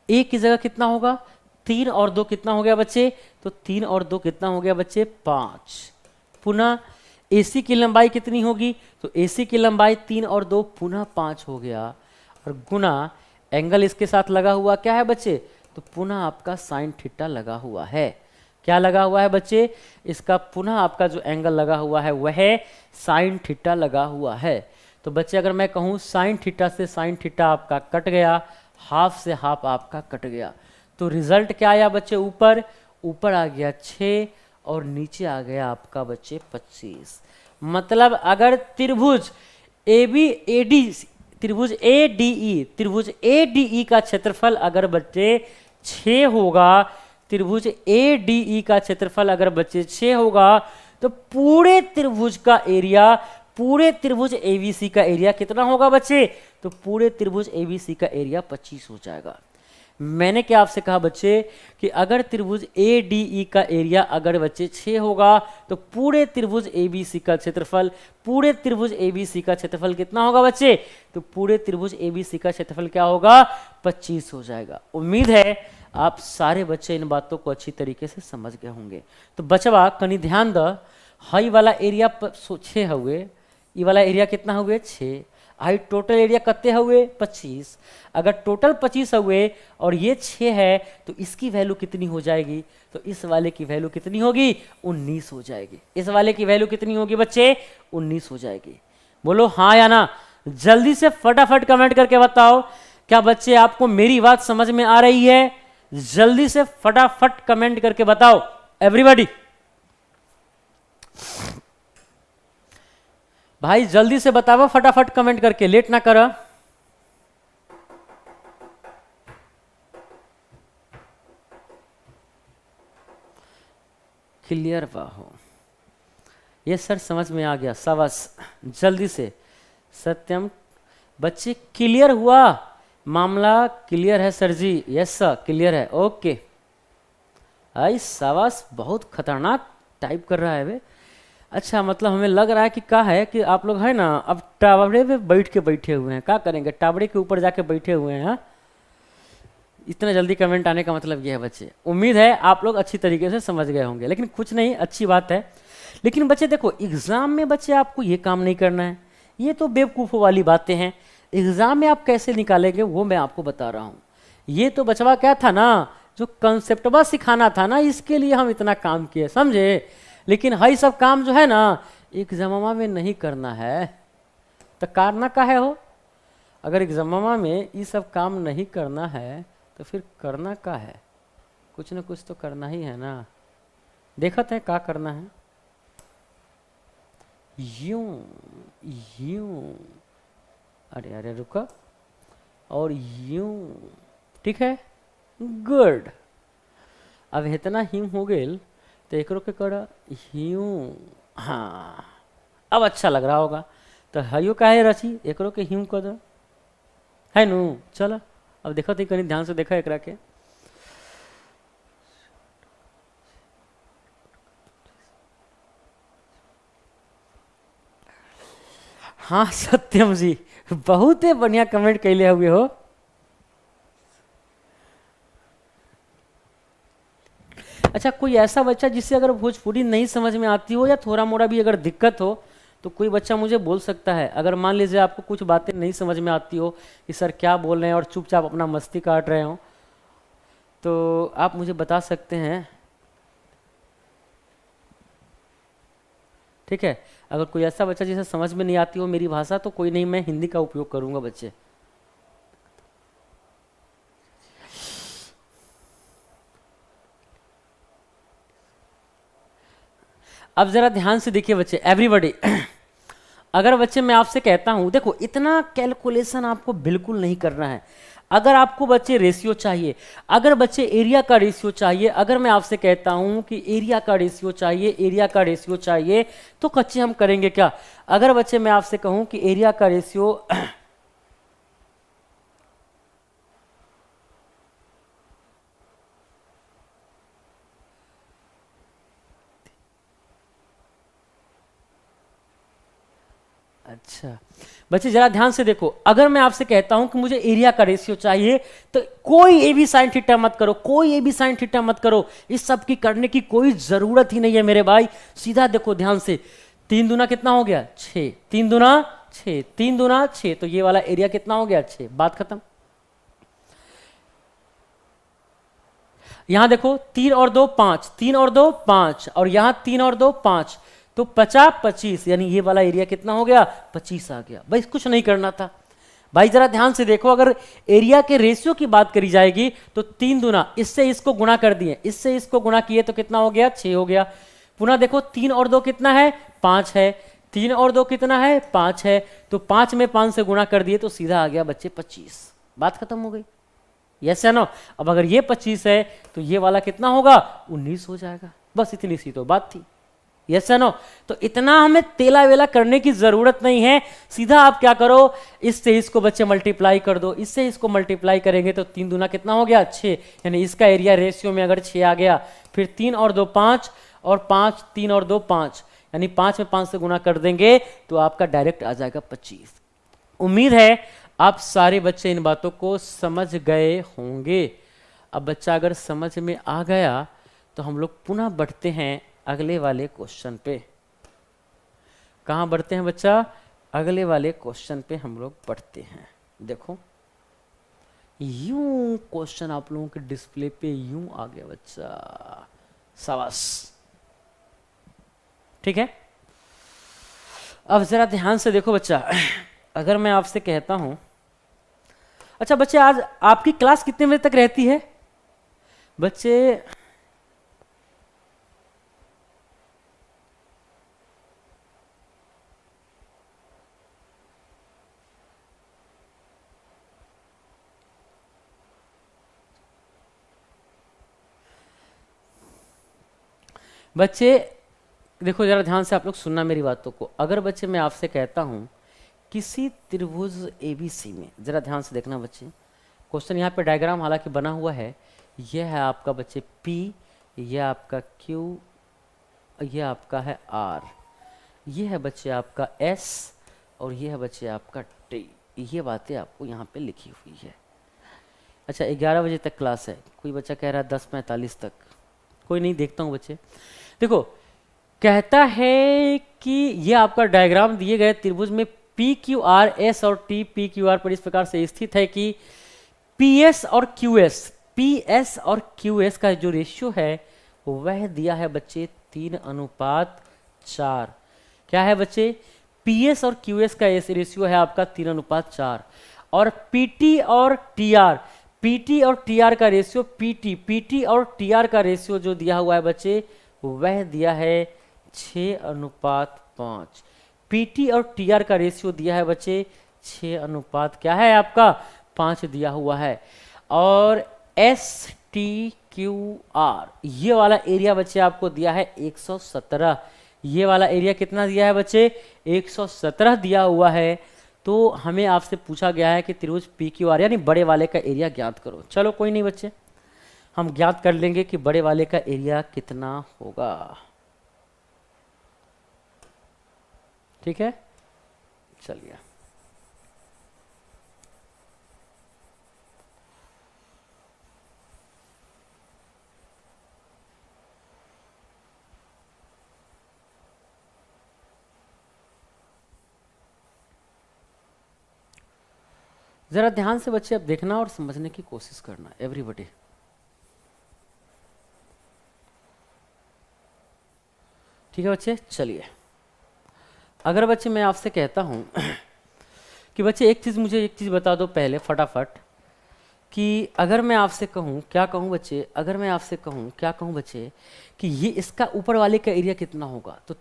ए की जगह कितना होगा? 3 और 2 कितना हो गया बच्चे? तो 3 और 2 कितना हो गया बच्चे? 5। पुनः AC की लंबाई कितनी होगी? तो AC की लंबाई 3 और 2 पुनः 5 हो गया, और गुना एंगल इसके साथ लगा हुआ क्या है बच्चे? तो पुनः आपका साइन थीटा लगा हुआ है। क्या लगा हुआ है बच्चे, इसका पुनः आपका जो एंगल लगा हुआ है वह साइन थीटा लगा हुआ है। तो बच्चे अगर मैं कहूँ साइन थीटा से साइन थीटा आपका कट गया, हाफ से हाफ आपका कट गया, तो रिजल्ट क्या आया बच्चे, ऊपर ऊपर आ गया 6 और नीचे आ गया आपका बच्चे 25। मतलब अगर त्रिभुज ABAD, त्रिभुज ADE का क्षेत्रफल अगर बच्चे 6 होगा, त्रिभुज ADE का क्षेत्रफल अगर बच्चे 6 होगा, तो पूरे त्रिभुज का एरिया, पूरे त्रिभुज ABC का एरिया कितना होगा बच्चे, तो पूरे त्रिभुज ABC का एरिया 25 हो जाएगा। मैंने क्या आपसे कहा बच्चे कि अगर त्रिभुज ADE का एरिया अगर बच्चे 6 होगा, तो पूरे त्रिभुज ABC का क्षेत्रफल, पूरे त्रिभुज ABC का क्षेत्रफल कितना होगा बच्चे, तो पूरे त्रिभुज ABC का क्षेत्रफल क्या होगा, 25 हो जाएगा। उम्मीद है आप सारे बच्चे इन बातों को अच्छी तरीके से समझ गए होंगे। तो बचवा कनी ध्यान द, हाई वाला एरिया 6 हुए, ये वाला एरिया कितना हुए 6, आई टोटल एरिया कितने हुए 25। अगर टोटल 25 हुए और ये 6 है तो इसकी वैल्यू कितनी हो जाएगी, तो इस वाले की वैल्यू कितनी होगी 19 हो जाएगी। इस वाले की वैल्यू कितनी होगी बच्चे 19 हो जाएगी। बोलो हाँ या ना, जल्दी से फटाफट कमेंट करके बताओ, क्या बच्चे आपको मेरी बात समझ में आ रही है? जल्दी से फटाफट कमेंट करके बताओ एवरीबॉडी। भाई जल्दी से बताओ फटाफट कमेंट करके, लेट ना करो। क्लियर बाहो, ये सर समझ में आ गया, शाबाश। जल्दी से सत्यम बच्चे क्लियर हुआ, मामला क्लियर है सर जी? यस सर क्लियर है, ओके। आई शाबाश, बहुत खतरनाक टाइप कर रहा है वे। अच्छा मतलब हमें लग रहा है कि क्या है कि आप लोग है ना अब टावड़े पे बैठे हुए हैं, क्या करेंगे, टावड़े के ऊपर जाके बैठे हुए हैं। इतना जल्दी कमेंट आने का मतलब ये है बच्चे। उम्मीद है आप लोग अच्छी तरीके से समझ गए होंगे, लेकिन कुछ नहीं, अच्छी बात है। लेकिन बच्चे देखो, एग्जाम में बच्चे आपको ये काम नहीं करना है, ये तो बेवकूफ़ों वाली बातें हैं। एग्जाम में आप कैसे निकालेंगे वो मैं आपको बता रहा हूँ। ये तो बचवा क्या था ना, जो कंसेप्टवा सिखाना था ना, इसके लिए हम इतना काम किए, समझे। लेकिन हई सब काम जो है ना एग्जामा में नहीं करना है, तो करना का है हो। अगर एग्जामा में ये सब काम नहीं करना है तो फिर करना का है, कुछ न कुछ तो करना ही है ना। देखते हैं क्या करना है। यूं यूं, अरे अरे रुको, और यूं, ठीक है, गुड। अब इतना यूं हो गए तो एक के कर यूं, हाँ अब अच्छा लग रहा होगा। तो हयो का है रची एक के यूं कर दो, है नू। चलो अब देखो तो कहीं ध्यान से देखो एक के। हाँ सत्यम जी बहुत ही बढ़िया कमेंट कैले हुए हो। अच्छा कोई ऐसा बच्चा जिससे अगर भोजपुरी नहीं समझ में आती हो या थोड़ा मोड़ा भी अगर दिक्कत हो तो कोई बच्चा मुझे बोल सकता है। अगर मान लीजिए आपको कुछ बातें नहीं समझ में आती हो कि सर क्या बोल रहे हैं और चुपचाप अपना मस्ती काट रहे हो, तो आप मुझे बता सकते हैं, ठीक है। अगर कोई ऐसा बच्चा जिसे समझ में नहीं आती हो मेरी भाषा तो कोई नहीं, मैं हिंदी का उपयोग करूंगा बच्चे। अब जरा ध्यान से देखिए बच्चे, एवरीबॉडी। अगर बच्चे मैं आपसे कहता हूं, देखो इतना कैलकुलेशन आपको बिल्कुल नहीं करना है। अगर आपको बच्चे रेशियो चाहिए, अगर बच्चे एरिया का रेशियो चाहिए, अगर मैं आपसे कहता हूं कि एरिया का रेशियो चाहिए, एरिया का रेशियो चाहिए, तो बच्चे हम करेंगे क्या। अगर बच्चे मैं आपसे कहूं कि एरिया का रेशियो अच्छा बच्चे जरा ध्यान से देखो, अगर मैं आपसे कहता हूं कि मुझे एरिया का रेशियो चाहिए तो कोई ए बी साइन थीटा मत करो, कोई ए बी साइन थीटा मत करो, इस सब की करने की कोई जरूरत ही नहीं है मेरे भाई। सीधा देखो ध्यान से, 3 दूना कितना हो गया 6, 3 दूना 6, 3 दूना 6, तो ये वाला एरिया कितना हो गया 6, बात खत्म। यहां देखो 3 और 2 5, 3 और 2 5, और यहां 3 और 2 5, तो 50 25, यानी ये वाला एरिया कितना हो गया 25 आ गया। भाई कुछ नहीं करना था भाई, जरा ध्यान से देखो, अगर एरिया के रेशियो की बात करी जाएगी तो 3 दूना, इससे इसको गुणा कर दिए, इससे इसको गुणा किए तो कितना हो गया 6 हो गया। पुनः देखो 3 और 2 कितना है 5 है, 3 और 2 कितना है 5 है, तो 5 में 5 से गुणा कर दिए तो सीधा आ गया बच्चे 25, बात खत्म हो गई। यस या नो? अब अगर ये 25 है तो ये वाला कितना होगा 19 हो जाएगा, बस इतनी सी तो बात थी। यस या नो? तो इतना हमें तेला वेला करने की जरूरत नहीं है, सीधा आप क्या करो, इससे इसको बच्चे मल्टीप्लाई कर दो, इससे इसको मल्टीप्लाई करेंगे तो 3 दूना कितना हो गया 6, यानी इसका एरिया रेशियो में अगर 6 आ गया, फिर 3 और 2 5, और 5 3 और 2 5, यानी 5 में 5 से गुणा कर देंगे तो आपका डायरेक्ट आ जाएगा 25। उम्मीद है आप सारे बच्चे इन बातों को समझ गए होंगे। अब बच्चा अगर समझ में आ गया तो हम लोग पुनः बढ़ते हैं अगले वाले क्वेश्चन पे। कहां बढ़ते हैं बच्चा? अगले वाले क्वेश्चन पे हम लोग बढ़ते हैं। देखो यूं क्वेश्चन आप लोगों के डिस्प्ले पे यूं आ गया बच्चा, शाबाश, ठीक है। अब जरा ध्यान से देखो बच्चा, अगर मैं आपसे कहता हूं, अच्छा बच्चे आज आपकी क्लास कितने बजे तक रहती है बच्चे? बच्चे देखो जरा ध्यान से आप लोग सुनना मेरी बातों को। अगर बच्चे मैं आपसे कहता हूं किसी त्रिभुज एबीसी में, जरा ध्यान से देखना बच्चे, क्वेश्चन यहाँ पे डायग्राम हालांकि बना हुआ है, यह है आपका बच्चे P, यह आपका Q, यह आपका है R, यह है बच्चे आपका S, और यह है बच्चे आपका T। ये बातें आपको यहाँ पे लिखी हुई है। अच्छा 11 बजे तक क्लास है, कोई बच्चा कह रहा है 10:45 तक, कोई नहीं, देखता हूँ बच्चे। देखो कहता है कि ये आपका डायग्राम दिए गए त्रिभुज में पी क्यू आर एस और टी पी क्यू आर पर इस प्रकार से स्थित है कि पी एस और क्यू एस, पी एस और क्यू एस का जो रेशियो है वह दिया है बच्चे 3:4। क्या है बच्चे? पी एस और क्यू एस का रेशियो है आपका 3:4, और पीटी और टीआर, पीटी और टीआर का रेशियो, पीटी और टीआर का रेशियो जो दिया हुआ है बच्चे वह दिया है 6:5। पीटी और टीआर का रेशियो दिया है बच्चे 6 क्या है आपका 5 दिया हुआ है। और एस टी क्यू आर ये वाला एरिया बच्चे आपको दिया है 117। ये वाला एरिया कितना दिया है बच्चे 117 दिया हुआ है। तो हमें आपसे पूछा गया है कि त्रिभुज पी क्यू आर यानी बड़े वाले का एरिया ज्ञात करो। चलो कोई नहीं बच्चे, हम ज्ञात कर लेंगे कि बड़े वाले का एरिया कितना होगा। ठीक है, चलिए जरा ध्यान से बच्चे अब देखना और समझने की कोशिश करना एवरीबॉडी। ठीक है बच्चे, चलिए अगर बच्चे मैं आपसे कहता हूं कि बच्चे मुझे एक चीज बता दो पहले फटाफट, कि अगर मैं आपसे कहूं, क्या कहूं बच्चे, अगर मैं आपसे कहूं क्या कहूं बच्चे कि ये इसका ऊपर वाले का एरिया कितना होगा, तो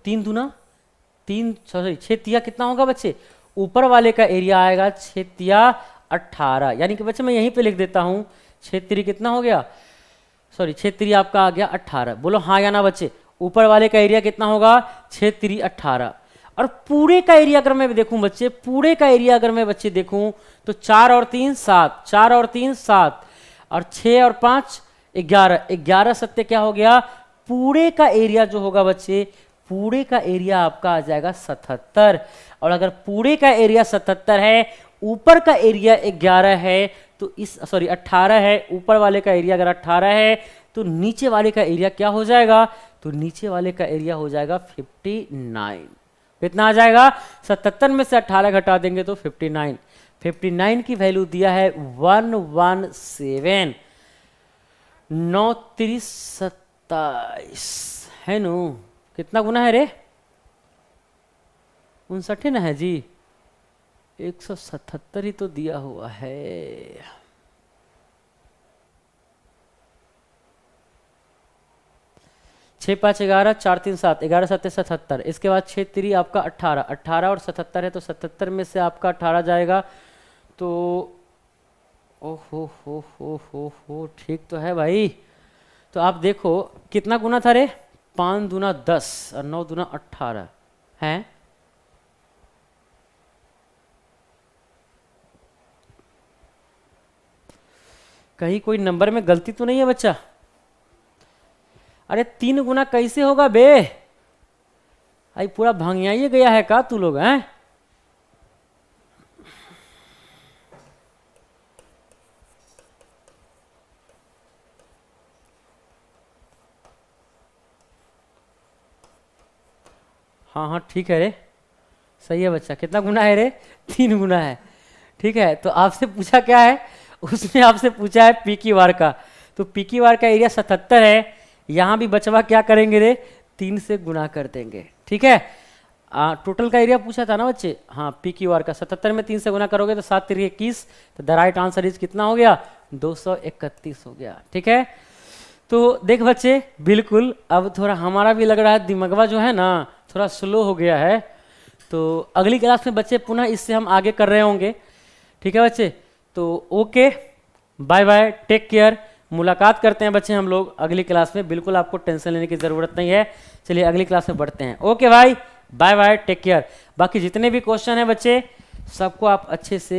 6 तिया कितना होगा बच्चे, ऊपर वाले का एरिया आएगा 6 तिया 18। यानी कि बच्चे मैं यहीं पे लिख देता हूं 6 तिरी कितना हो गया, 6 तिरी आपका आ गया 18। बोलो हाँ या ना बच्चे, ऊपर वाले का एरिया कितना होगा 6 तिरी 18। और पूरे का एरिया अगर मैं देखूं बच्चे, पूरे का एरिया अगर मैं बच्चे देखूं तो 4 और 3 7, 4 और 3 7, और 6 और 5 11, 11 सत्ते क्या हो गया, पूरे का एरिया जो होगा बच्चे, पूरे का एरिया आपका आ जाएगा 77। और अगर पूरे का एरिया 77 है, ऊपर का एरिया 11 है, तो 18 है, ऊपर वाले का एरिया अगर 18 है तो नीचे वाले का एरिया क्या हो जाएगा, तो नीचे वाले का एरिया हो जाएगा 59। कितना आ जाएगा, 77 में से 18 घटा देंगे तो 59 की वैल्यू दिया है 117। 9 3 27 है नु। कितना गुना है रे? 59 ना है जी। 177 ही तो दिया हुआ है। 6 5 11 4 3 7 11 7 77। इसके बाद 6 3 आपका 18, 18 और 77 है तो 77 में से आपका 18 जाएगा तो हो ठीक तो है भाई। तो आप देखो कितना गुना था रे? 5 दूना 10 और 9 दूना 18 है। कहीं कोई नंबर में गलती तो नहीं है बच्चा? अरे 3 गुना कैसे होगा बे? आई पूरा भांगियाई गया है का तू लोग हैं? हाँ हाँ ठीक है रे, सही है बच्चा। कितना गुना है रे? 3 गुना है। ठीक है, तो आपसे पूछा क्या है? उसने आपसे पूछा है पी क्यू आर का। तो पी क्यू आर का एरिया 77 है। यहाँ भी बचवा क्या करेंगे रे? 3 से गुना कर देंगे। ठीक है, टोटल का एरिया पूछा था ना बच्चे? हाँ, पी क्यू आर का 77 में 3 से गुना करोगे तो 7 3 21। तो द राइट आंसर इज कितना हो गया? 231 हो गया। ठीक है, तो देख बच्चे बिल्कुल अब थोड़ा हमारा भी लग रहा है दिमागवा जो है ना थोड़ा स्लो हो गया है। तो अगली क्लास में बच्चे पुनः इससे हम आगे कर रहे होंगे। ठीक है बच्चे, तो okay, bye bye, take care. मुलाकात करते हैं बच्चे हम लोग अगली क्लास में। बिल्कुल आपको टेंशन लेने की ज़रूरत नहीं है। चलिए अगली क्लास में बढ़ते हैं। ओके भाई, बाय बाय, टेक केयर। बाकी जितने भी क्वेश्चन हैं बच्चे सबको आप अच्छे से